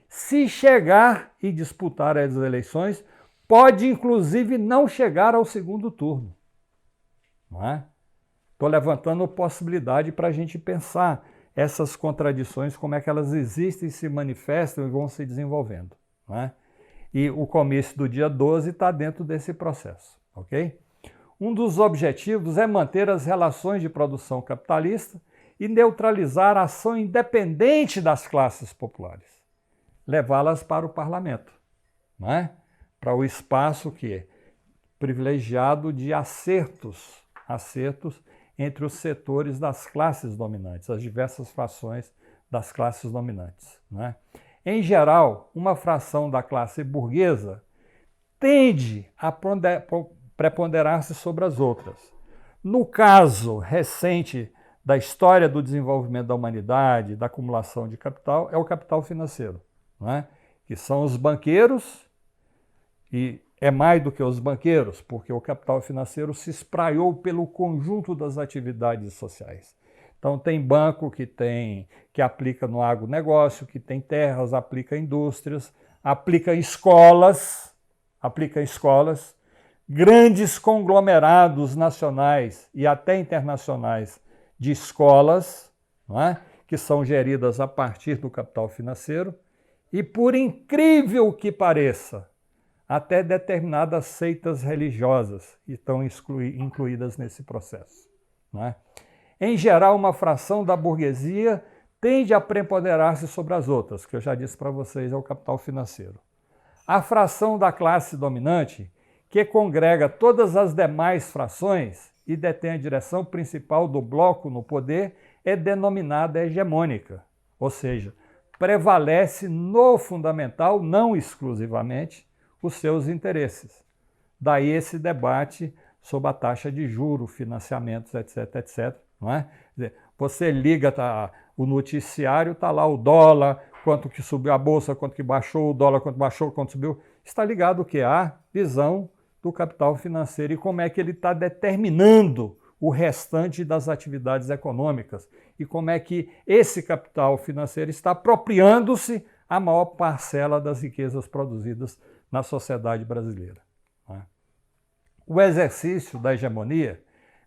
Se chegar e disputar as eleições, pode, inclusive, não chegar ao segundo turno. Não é? Estou levantando possibilidade para a gente pensar essas contradições, como é que elas existem, se manifestam e vão se desenvolvendo. Não é? E o comício do dia 12 está dentro desse processo. Ok? Um dos objetivos é manter as relações de produção capitalista e neutralizar a ação independente das classes populares. Levá-las para o parlamento, não é? Para o espaço que é privilegiado de acertos entre os setores das classes dominantes, as diversas frações das classes dominantes, não é? Em geral, uma fração da classe burguesa tende a preponderar-se sobre as outras. No caso recente da história do desenvolvimento da humanidade, da acumulação de capital, é o capital financeiro, não é? Que são os banqueiros, e é mais do que os banqueiros, porque o capital financeiro se espraiou pelo conjunto das atividades sociais. Então tem banco que aplica no agronegócio, que tem terras, aplica indústrias, aplica escolas, grandes conglomerados nacionais e até internacionais de escolas, não é? Que são geridas a partir do capital financeiro, e por incrível que pareça, até determinadas seitas religiosas estão incluídas nesse processo, não é? Em geral, uma fração da burguesia tende a preponderar-se sobre as outras, que eu já disse para vocês, é o capital financeiro. A fração da classe dominante, que congrega todas as demais frações e detém a direção principal do bloco no poder, é denominada hegemônica, ou seja, prevalece no fundamental, não exclusivamente, os seus interesses. Daí esse debate sobre a taxa de juros, financiamentos, etc, etc. Não é? Você liga o noticiário, está lá o dólar, quanto que subiu a bolsa, quanto que baixou o dólar, quanto baixou, quanto subiu. Está ligado o que? A visão do capital financeiro e como é que ele está determinando o restante das atividades econômicas e como é que esse capital financeiro está apropriando-se a maior parcela das riquezas produzidas na sociedade brasileira. O exercício da hegemonia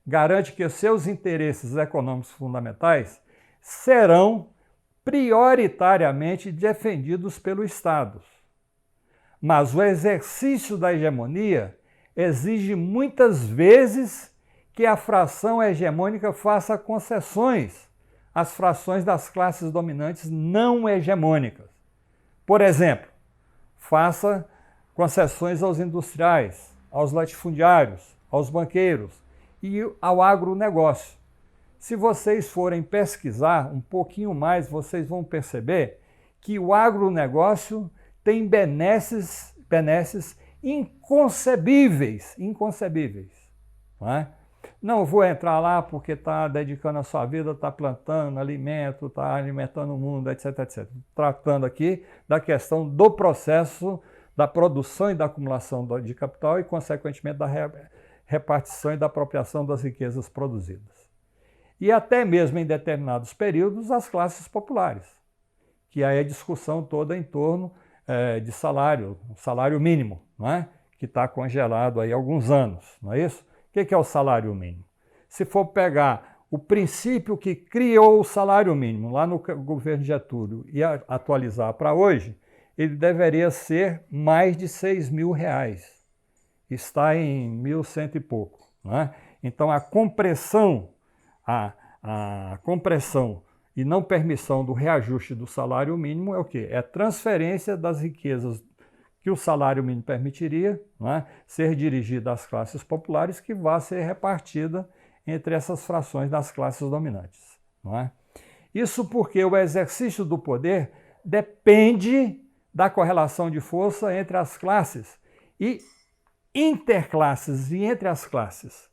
garante que os seus interesses econômicos fundamentais serão prioritariamente defendidos pelo Estado. Mas o exercício da hegemonia exige muitas vezes que a fração hegemônica faça concessões às frações das classes dominantes não hegemônicas. Por exemplo, faça concessões aos industriais, aos latifundiários, aos banqueiros e ao agronegócio. Se vocês forem pesquisar um pouquinho mais, vocês vão perceber que o agronegócio tem benesses inconcebíveis, não é? Não vou entrar lá porque está dedicando a sua vida, está plantando alimento, está alimentando o mundo, etc, etc. Tratando aqui da questão do processo da produção e da acumulação de capital e, consequentemente, da repartição e da apropriação das riquezas produzidas. E até mesmo em determinados períodos, as classes populares, que aí é a discussão toda em torno de salário mínimo, não é? Que está congelado aí há alguns anos, não é isso? O que é o salário mínimo? Se for pegar o princípio que criou o salário mínimo lá no governo Getúlio e atualizar para hoje, ele deveria ser mais de R$6.000. Está em 1.100 e pouco. Não é? Então a compressão e não permissão do reajuste do salário mínimo é o quê? É a transferência das riquezas que o salário mínimo permitiria, não é? Ser dirigida às classes populares, que vai ser repartida entre essas frações das classes dominantes. Não é? Isso porque o exercício do poder depende da correlação de força entre as classes e interclasses e entre as classes,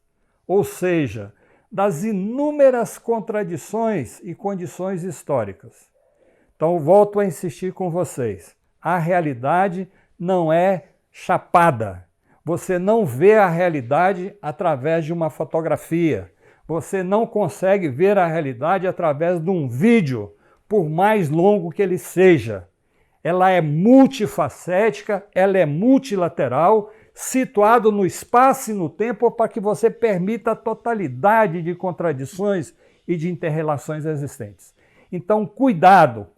ou seja, das inúmeras contradições e condições históricas. Então, volto a insistir com vocês. A realidade não é chapada. Você não vê a realidade através de uma fotografia. Você não consegue ver a realidade através de um vídeo, por mais longo que ele seja. Ela é multifacética, ela é multilateral, situado no espaço e no tempo para que você permita a totalidade de contradições e de interrelações existentes. Então, cuidado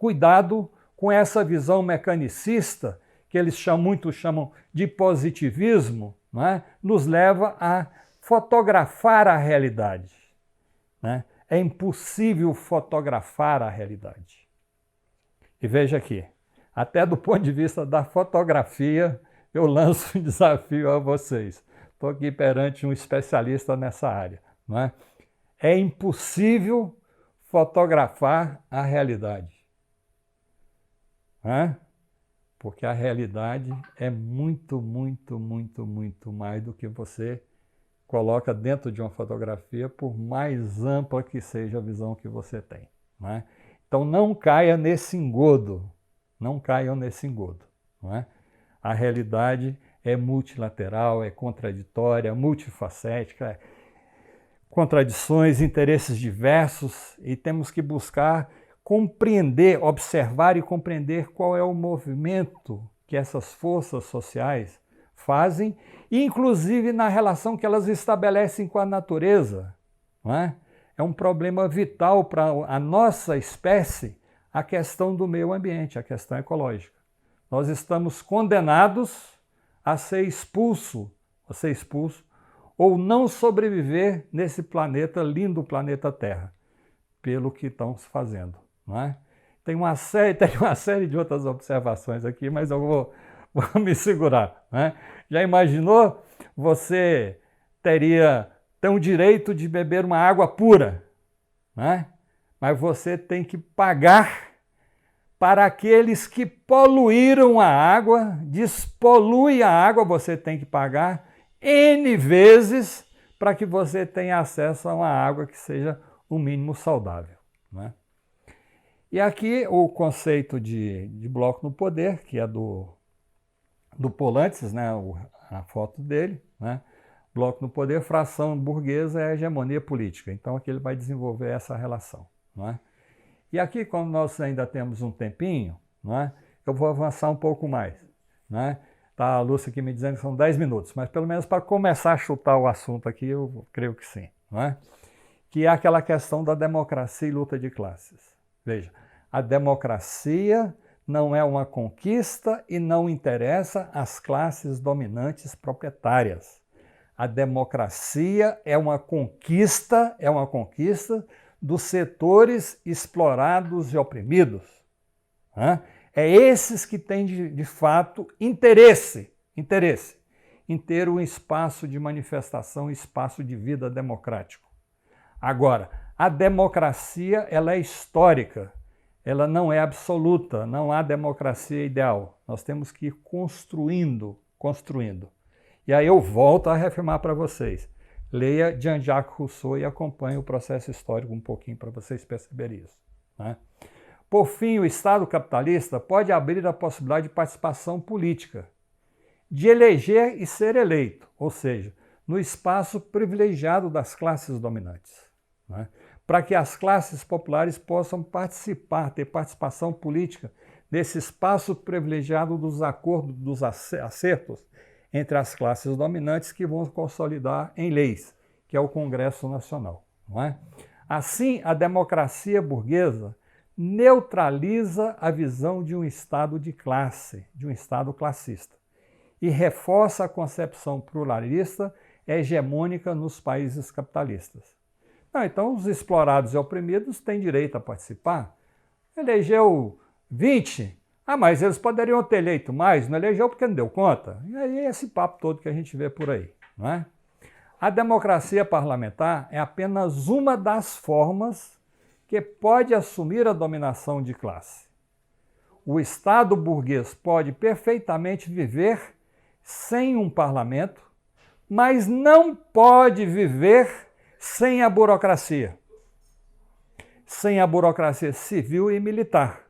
com essa visão mecanicista, que eles chamam de positivismo, né? Nos leva a fotografar a realidade. Né? É impossível fotografar a realidade. E veja aqui, até do ponto de vista da fotografia, eu lanço um desafio a vocês. Estou aqui perante um especialista nessa área. Não é? É impossível fotografar a realidade. Não é? Porque a realidade é muito, muito, muito, muito mais do que você coloca dentro de uma fotografia, por mais ampla que seja a visão que você tem. Não é? Então não caia nesse engodo. Não caiam nesse engodo. Não é? A realidade é multilateral, é contraditória, multifacética, contradições, interesses diversos, e temos que buscar compreender, observar e compreender qual é o movimento que essas forças sociais fazem, inclusive na relação que elas estabelecem com a natureza. Não é? É um problema vital para a nossa espécie a questão do meio ambiente, a questão ecológica. Nós estamos condenados a ser expulso ou não sobreviver nesse planeta, lindo planeta Terra, pelo que estão fazendo. Não é? Tem uma série de outras observações aqui, mas eu vou me segurar. Não é? Já imaginou? Você tem o direito de beber uma água pura, não é? Mas você tem que pagar para aqueles que poluíram a água, despolui a água, você tem que pagar N vezes para que você tenha acesso a uma água que seja o mínimo saudável. Não é? E aqui o conceito de bloco no poder, que é do Polantzes, né? A foto dele, né? Bloco no poder, fração burguesa é a hegemonia política. Então aqui ele vai desenvolver essa relação. Não é? E aqui, como nós ainda temos um tempinho, não é? Eu vou avançar um pouco mais. Não é? Tá a Lúcia aqui me dizendo que são 10 minutos, mas pelo menos para começar a chutar o assunto aqui, eu creio que sim. Não é? Que é aquela questão da democracia e luta de classes. Veja, a democracia não é uma conquista e não interessa às classes dominantes proprietárias. A democracia é uma conquista dos setores explorados e oprimidos. É esses que têm, de fato, interesse em ter um espaço de manifestação, espaço de vida democrático. Agora, a democracia ela é histórica, ela não é absoluta, não há democracia ideal. Nós temos que ir construindo. E aí eu volto a reafirmar para vocês. Leia Jean-Jacques Rousseau e acompanhe o processo histórico um pouquinho para vocês perceberem isso, né? Por fim, o Estado capitalista pode abrir a possibilidade de participação política, de eleger e ser eleito, ou seja, no espaço privilegiado das classes dominantes, né? Para que as classes populares possam participar, ter participação política nesse espaço privilegiado dos acordos, dos acertos entre as classes dominantes que vão consolidar em leis, que é o Congresso Nacional, não é? Assim, a democracia burguesa neutraliza a visão de um Estado de classe, de um Estado classista, e reforça a concepção pluralista hegemônica nos países capitalistas. Então, os explorados e oprimidos têm direito a participar. Elegeu 20, mas eles poderiam ter eleito mais, não elegeu porque não deu conta. E aí é esse papo todo que a gente vê por aí, não é? A democracia parlamentar é apenas uma das formas que pode assumir a dominação de classe. O Estado burguês pode perfeitamente viver sem um parlamento, mas não pode viver sem a burocracia. Sem a burocracia civil e militar.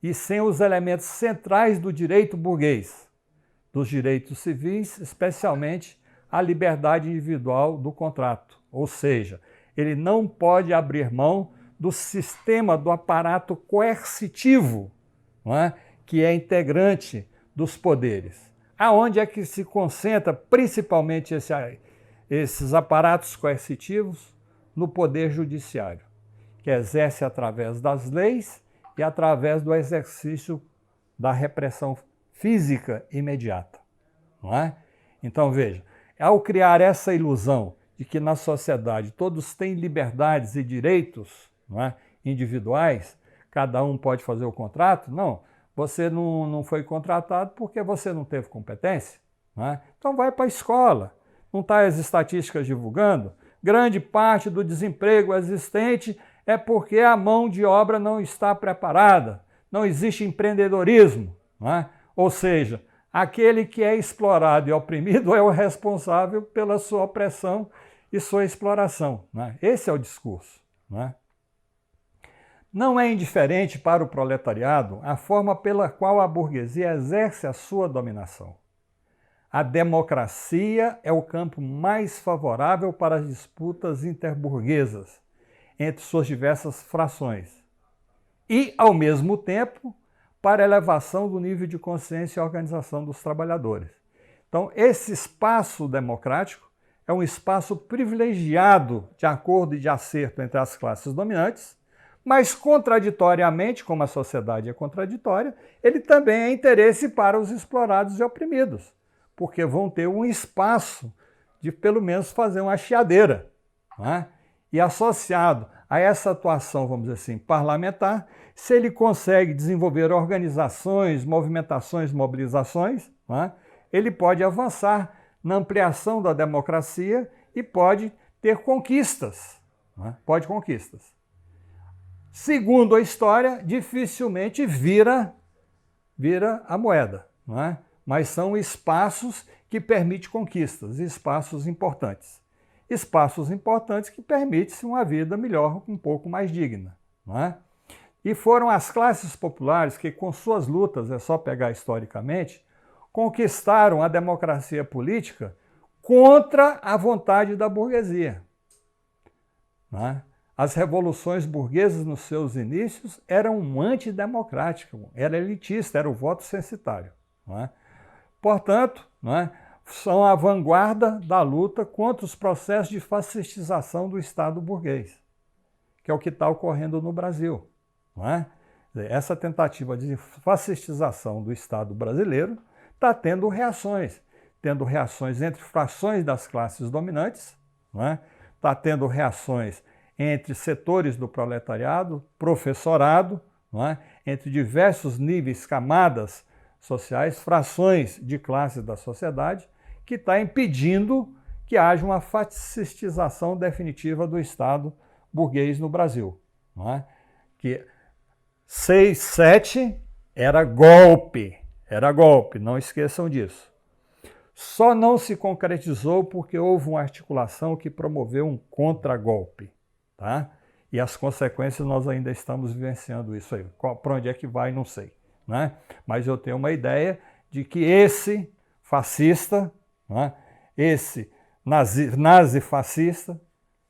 E sem os elementos centrais do direito burguês, dos direitos civis, especialmente a liberdade individual do contrato. Ou seja, ele não pode abrir mão do sistema, do aparato coercitivo, não é? Que é integrante dos poderes. Aonde é que se concentra principalmente esses aparatos coercitivos? No poder judiciário, que exerce através das leis e através do exercício da repressão física imediata, não é? Então, veja, ao criar essa ilusão de que na sociedade todos têm liberdades e direitos, não é, individuais, cada um pode fazer o contrato, não, você não foi contratado porque você não teve competência, não é? Então vai para a escola, não está as estatísticas divulgando? Grande parte do desemprego existente é porque a mão de obra não está preparada, não existe empreendedorismo, não é? Ou seja, aquele que é explorado e oprimido é o responsável pela sua opressão e sua exploração, não é? Esse é o discurso, não é? Não é indiferente para o proletariado a forma pela qual a burguesia exerce a sua dominação. A democracia é o campo mais favorável para as disputas interburguesas entre suas diversas frações e, ao mesmo tempo, para a elevação do nível de consciência e organização dos trabalhadores. Então, esse espaço democrático é um espaço privilegiado de acordo e de acerto entre as classes dominantes, mas contraditoriamente, como a sociedade é contraditória, ele também é interesse para os explorados e oprimidos, porque vão ter um espaço de pelo menos fazer uma chiadeira, não é? E associado a essa atuação, vamos dizer assim, parlamentar, se ele consegue desenvolver organizações, movimentações, mobilizações, não é? Ele pode avançar na ampliação da democracia e pode ter conquistas, não é? Pode conquistas. Segundo a história, dificilmente vira a moeda, não é? Mas são espaços que permitem conquistas, espaços importantes. Espaços importantes que permitem-se uma vida melhor, um pouco mais digna, não é? E foram as classes populares que, com suas lutas, é só pegar historicamente, conquistaram a democracia política contra a vontade da burguesia, não é? As revoluções burguesas, nos seus inícios, eram antidemocráticas, era elitista, era o voto censitário, não é? Portanto, não é, são a vanguarda da luta contra os processos de fascistização do Estado burguês, que é o que está ocorrendo no Brasil, não é? Essa tentativa de fascistização do Estado brasileiro está tendo reações entre frações das classes dominantes, não é? Está tendo reações entre setores do proletariado, professorado, não é? Entre diversos níveis, camadas sociais, frações de classes da sociedade, que está impedindo que haja uma fascistização definitiva do Estado burguês no Brasil, não é? Que 6-7 era golpe, não esqueçam disso. só não se concretizou porque houve uma articulação que promoveu um contragolpe, tá? E as consequências nós ainda estamos vivenciando isso aí. Para onde é que vai, não sei, né? Mas eu tenho uma ideia de que esse fascista, né? Esse nazi-fascista,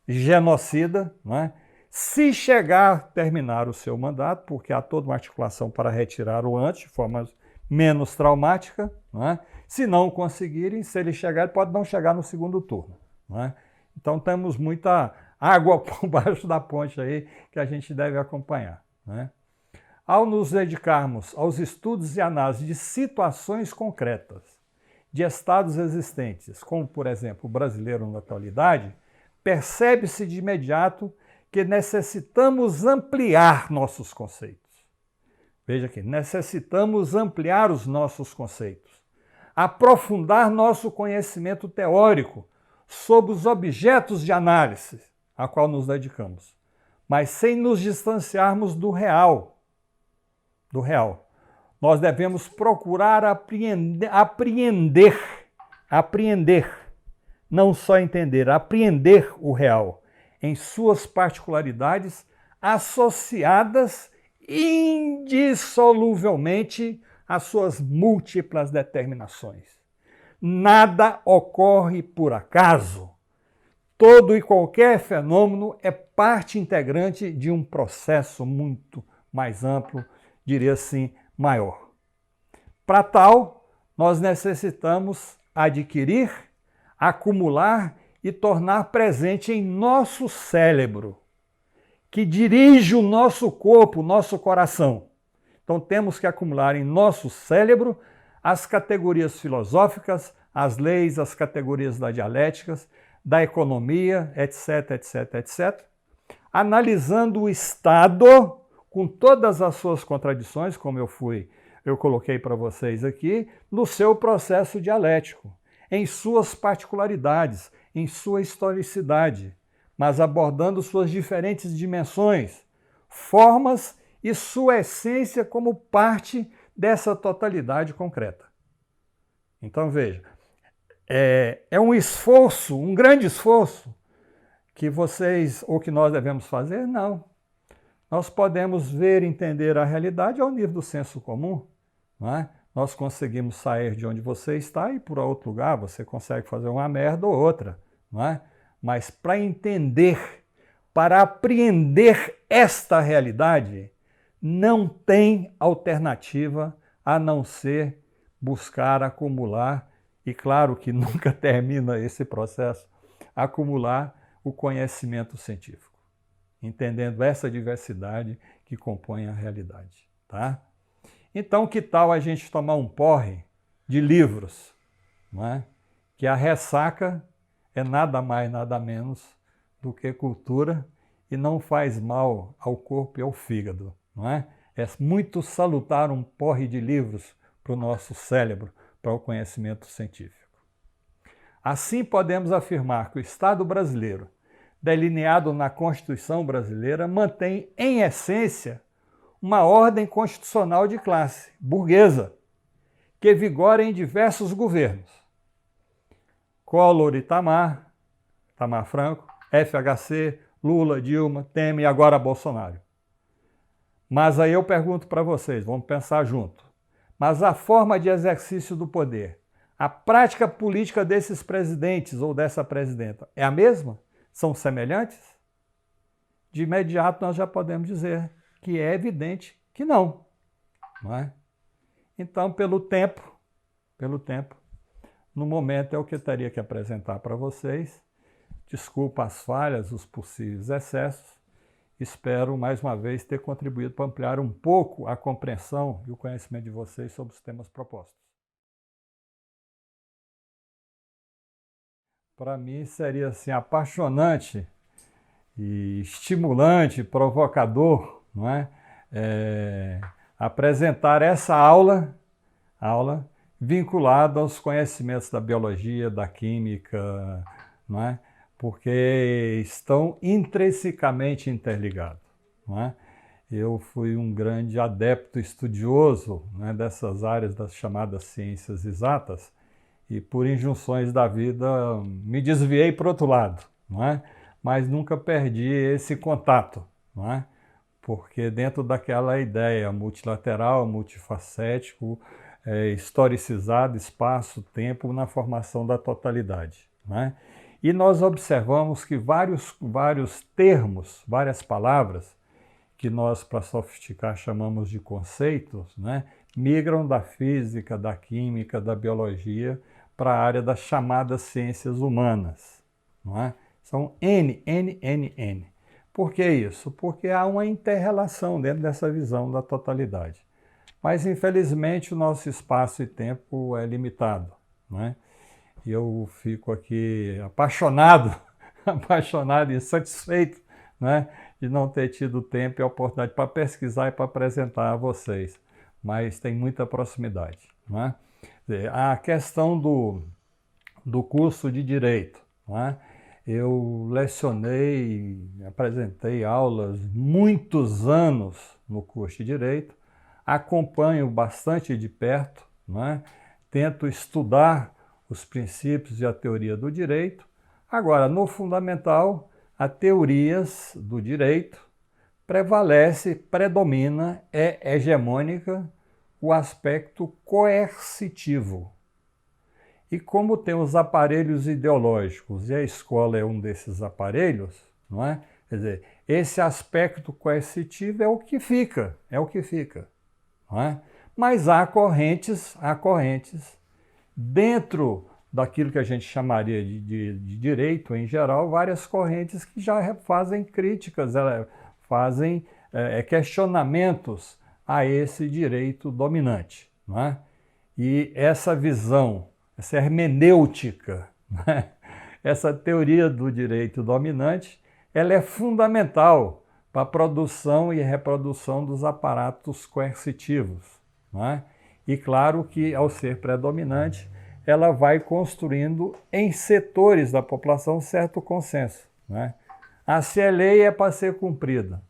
genocida, né? Se chegar a terminar o seu mandato, porque há toda uma articulação para retirar o antes, de forma menos traumática, né? Se não conseguirem, se ele chegar, ele pode não chegar no segundo turno, né? Então temos muita água por baixo da ponte aí que a gente deve acompanhar, né? Ao nos dedicarmos aos estudos e análise de situações concretas, de estados existentes, como por exemplo o brasileiro na atualidade, percebe-se de imediato que necessitamos ampliar nossos conceitos. Veja aqui, necessitamos ampliar os nossos conceitos, aprofundar nosso conhecimento teórico sobre os objetos de análise a qual nos dedicamos, mas sem nos distanciarmos do real. Nós devemos procurar apreender, não só entender, apreender o real, em suas particularidades associadas indissoluvelmente às suas múltiplas determinações. Nada ocorre por acaso. Todo e qualquer fenômeno é parte integrante de um processo muito mais amplo, diria assim, maior. Para tal, nós necessitamos adquirir, acumular e tornar presente em nosso cérebro, que dirige o nosso corpo, o nosso coração. Então temos que acumular em nosso cérebro as categorias filosóficas, as leis, as categorias da dialética, da economia, etc, etc, etc, analisando o Estado com todas as suas contradições, como eu coloquei para vocês aqui, no seu processo dialético, em suas particularidades, em sua historicidade, mas abordando suas diferentes dimensões, formas e sua essência como parte dessa totalidade concreta. Então veja, é um esforço, um grande esforço, que vocês ou que nós devemos fazer? Não. Nós podemos ver e entender a realidade ao nível do senso comum, não é? Nós conseguimos sair de onde você está e ir para outro lugar, você consegue fazer uma merda ou outra, não é? Mas para entender, para apreender esta realidade, não tem alternativa a não ser buscar acumular, e claro que nunca termina esse processo, acumular o conhecimento científico, entendendo essa diversidade que compõe a realidade, tá? Então, que tal a gente tomar um porre de livros, não é? Que a ressaca é nada mais, nada menos do que cultura e não faz mal ao corpo e ao fígado, não é? É muito salutar um porre de livros para o nosso cérebro, para o conhecimento científico. Assim, podemos afirmar que o Estado brasileiro, delineado na Constituição brasileira, mantém, em essência, uma ordem constitucional de classe, burguesa, que vigora em diversos governos. Collor e Itamar Franco, FHC, Lula, Dilma, Temer e agora Bolsonaro. Mas aí eu pergunto para vocês, vamos pensar junto. Mas a forma de exercício do poder, a prática política desses presidentes ou dessa presidenta é a mesma? São semelhantes? De imediato nós já podemos dizer que é evidente que não é? Então, pelo tempo, no momento é o que eu teria que apresentar para vocês. Desculpa as falhas, os possíveis excessos. Espero, mais uma vez, ter contribuído para ampliar um pouco a compreensão e o conhecimento de vocês sobre os temas propostos. Para mim, seria assim, apaixonante e estimulante, provocador, não é? Apresentar essa aula vinculada aos conhecimentos da biologia, da química, não é? Porque estão intrinsecamente interligados, não é? Eu fui um grande adepto estudioso, né, dessas áreas das chamadas ciências exatas que por injunções da vida me desviei para o outro lado, não é? Mas nunca perdi esse contato, não é? Porque dentro daquela ideia multilateral, multifacético, historicizado, espaço, tempo, na formação da totalidade, não é? E nós observamos que vários termos, várias palavras, que nós, para sofisticar, chamamos de conceitos, né, migram da física, da química, da biologia para a área das chamadas ciências humanas, não é? São N. Por que isso? Porque há uma inter-relação dentro dessa visão da totalidade. Mas, infelizmente, o nosso espaço e tempo é limitado, não é? E eu fico aqui apaixonado e satisfeito, né, de não ter tido tempo e oportunidade para pesquisar e para apresentar a vocês. Mas tem muita proximidade, não é? A questão do curso de Direito, não é? Eu lecionei, apresentei aulas muitos anos no curso de Direito, acompanho bastante de perto, não é? Tento estudar os princípios e a teoria do direito. Agora, no fundamental, as teorias do direito predomina, é hegemônica o aspecto coercitivo. E como tem os aparelhos ideológicos, e a escola é um desses aparelhos, não é? Quer dizer, esse aspecto coercitivo é o que fica, não é? Mas há correntes dentro daquilo que a gente chamaria de direito em geral, várias correntes que já fazem críticas, fazem questionamentos a esse direito dominante, não é? E essa visão, essa hermenêutica, né? Essa teoria do direito dominante, ela é fundamental para a produção e reprodução dos aparatos coercitivos, não é? E claro que, ao ser predominante, ela vai construindo em setores da população certo consenso, né? Se a lei é para ser cumprida.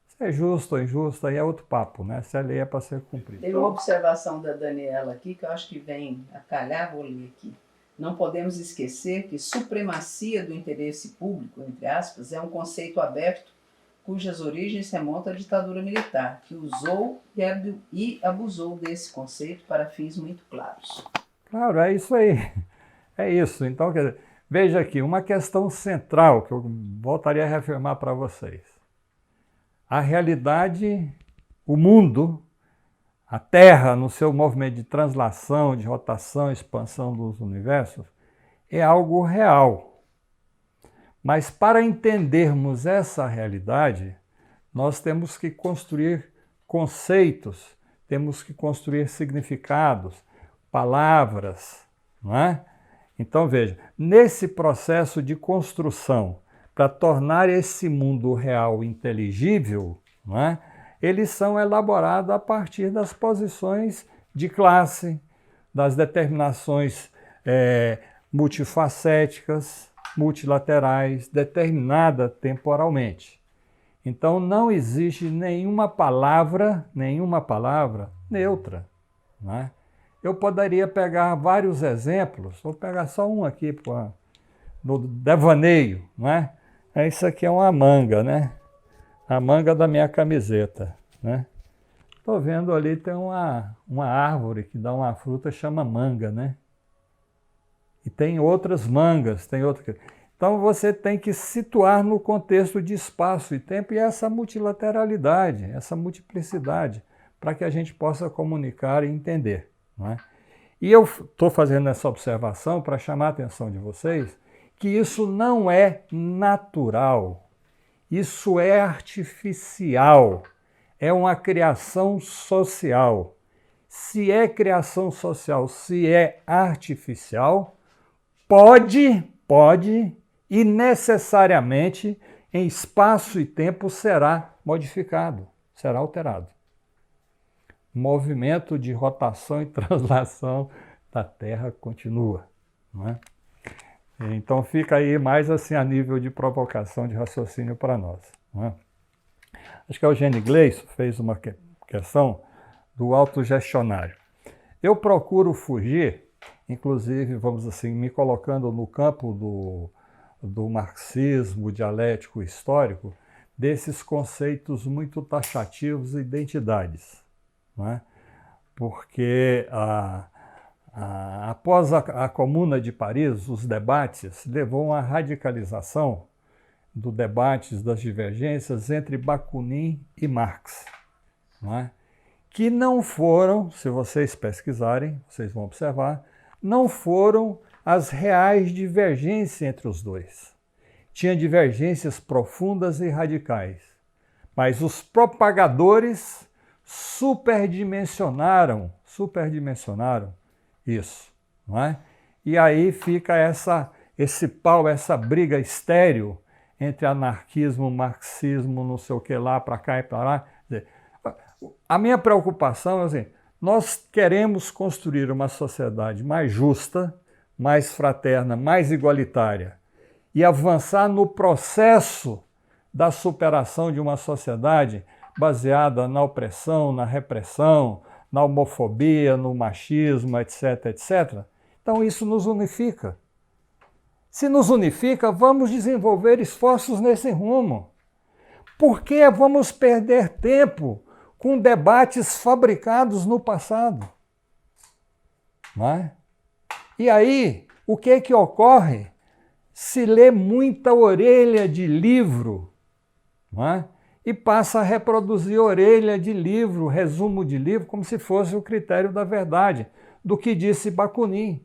Se é justo ou injusto, aí é outro papo, né? Se a lei é para ser cumprida. Tem uma observação da Daniela aqui, que eu acho que vem a calhar, vou ler aqui. Não podemos esquecer que supremacia do interesse público, entre aspas, é um conceito aberto cujas origens remontam à ditadura militar, que usou e abusou desse conceito para fins muito claros. Claro, é isso aí. É isso. Então, quer dizer, veja aqui, uma questão central que eu voltaria a reafirmar para vocês. A realidade, o mundo, a Terra, no seu movimento de translação, de rotação, expansão dos universos, é algo real. Mas para entendermos essa realidade, nós temos que construir conceitos, temos que construir significados, palavras, não é? Então veja, nesse processo de construção, para tornar esse mundo real inteligível, não é? Eles são elaborados a partir das posições de classe, das determinações multifacéticas, multilaterais, determinada temporalmente. Então não existe nenhuma palavra neutra, não é? Eu poderia pegar vários exemplos, vou pegar só um aqui no devaneio, não é? Isso aqui é uma manga, né? A manga da minha camiseta, né? Estou vendo ali, tem uma árvore que dá uma fruta, chama manga, né? E tem outras mangas, tem outras. Então você tem que situar no contexto de espaço e tempo e essa multilateralidade, essa multiplicidade, para que a gente possa comunicar e entender, não é? E eu estou fazendo essa observação para chamar a atenção de vocês que isso não é natural, isso é artificial, é uma criação social. Se é criação social, se é artificial, pode e necessariamente em espaço e tempo será modificado, será alterado. O movimento de rotação e translação da Terra continua, não é? Então fica aí mais assim a nível de provocação de raciocínio para nós, não é? Acho que o Eugênio Gleison fez uma questão do autogestionário. Eu procuro fugir inclusive, vamos assim, me colocando no campo do marxismo dialético histórico, desses conceitos muito taxativos e identidades, não é? Porque após a Comuna de Paris, os debates levou à radicalização dos debates das divergências entre Bakunin e Marx, não é? Que não foram, se vocês pesquisarem, vocês vão observar, não foram as reais divergências entre os dois. Tinha divergências profundas e radicais, mas os propagadores superdimensionaram isso, não é? E aí fica esse pau, essa briga estéril entre anarquismo, marxismo, não sei o que lá, para cá e para lá. A minha preocupação é assim, nós queremos construir uma sociedade mais justa, mais fraterna, mais igualitária e avançar no processo da superação de uma sociedade baseada na opressão, na repressão, na homofobia, no machismo, etc, etc. Então isso nos unifica. Se nos unifica, vamos desenvolver esforços nesse rumo. Por que vamos perder tempo com debates fabricados no passado? Não é? E aí, o que ocorre? Se lê muita orelha de livro, não é? E passa a reproduzir orelha de livro, resumo de livro, como se fosse o critério da verdade, do que disse Bakunin.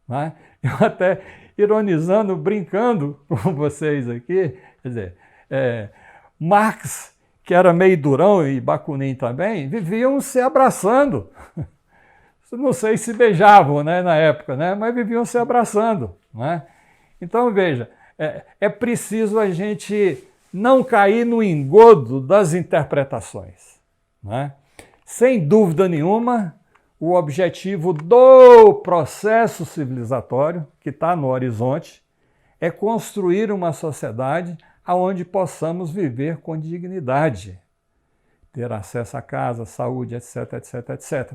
Não é? Eu até ironizando, brincando com vocês aqui, quer dizer, Marx, que era meio durão, e Bakunin também, viviam se abraçando. Não sei se beijavam, né, na época, né, mas viviam se abraçando. Né? Então, veja, é preciso a gente não cair no engodo das interpretações. Né? Sem dúvida nenhuma, o objetivo do processo civilizatório, que está no horizonte, é construir uma sociedade onde possamos viver com dignidade, ter acesso à casa, saúde, etc, etc, etc.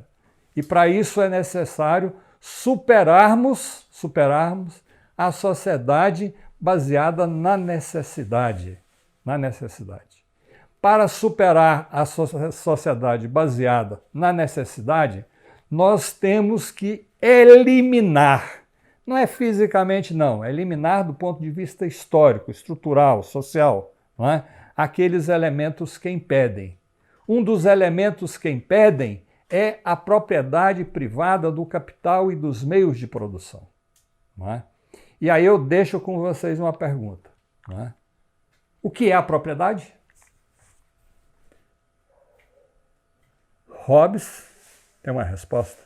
E para isso é necessário superarmos a sociedade baseada na necessidade. Para superar a sociedade baseada na necessidade, nós temos que eliminar, não é fisicamente não, é eliminar do ponto de vista histórico, estrutural, social, não é? Aqueles elementos que impedem. Um dos elementos que impedem é a propriedade privada do capital e dos meios de produção. Não é? E aí eu deixo com vocês uma pergunta. Não é? O que é a propriedade? Hobbes tem uma resposta,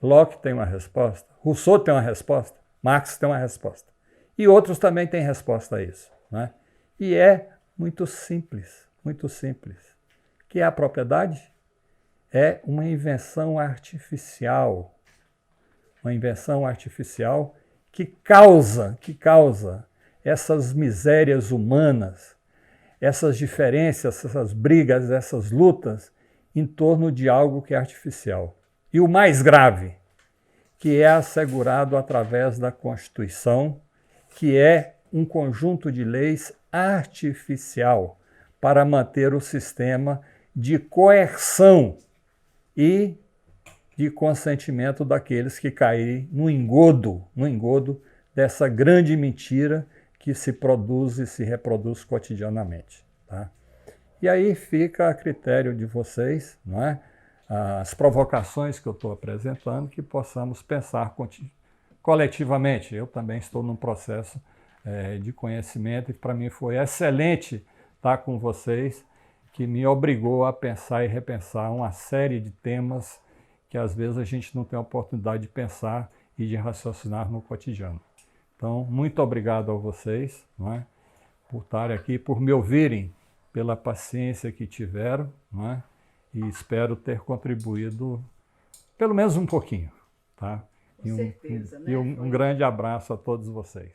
Locke tem uma resposta, Rousseau tem uma resposta, Marx tem uma resposta. E outros também têm resposta a isso. Né? E é muito simples, muito simples. O que é a propriedade? É uma invenção artificial que causa essas misérias humanas, essas diferenças, essas brigas, essas lutas em torno de algo que é artificial. E o mais grave, que é assegurado através da Constituição, que é um conjunto de leis artificial para manter o sistema de coerção e de consentimento daqueles que caírem no engodo dessa grande mentira que se produz e se reproduz cotidianamente. Tá? E aí fica a critério de vocês, não é? As provocações que eu estou apresentando, que possamos pensar coletivamente. Eu também estou num processo de conhecimento e para mim foi excelente estar com vocês, que me obrigou a pensar e repensar uma série de temas que às vezes a gente não tem a oportunidade de pensar e de raciocinar no cotidiano. Então, muito obrigado a vocês, não é? Por estarem aqui, por me ouvirem, pela paciência que tiveram, não é? E espero ter contribuído pelo menos um pouquinho. Tá? Com certeza, né? E um grande abraço a todos vocês.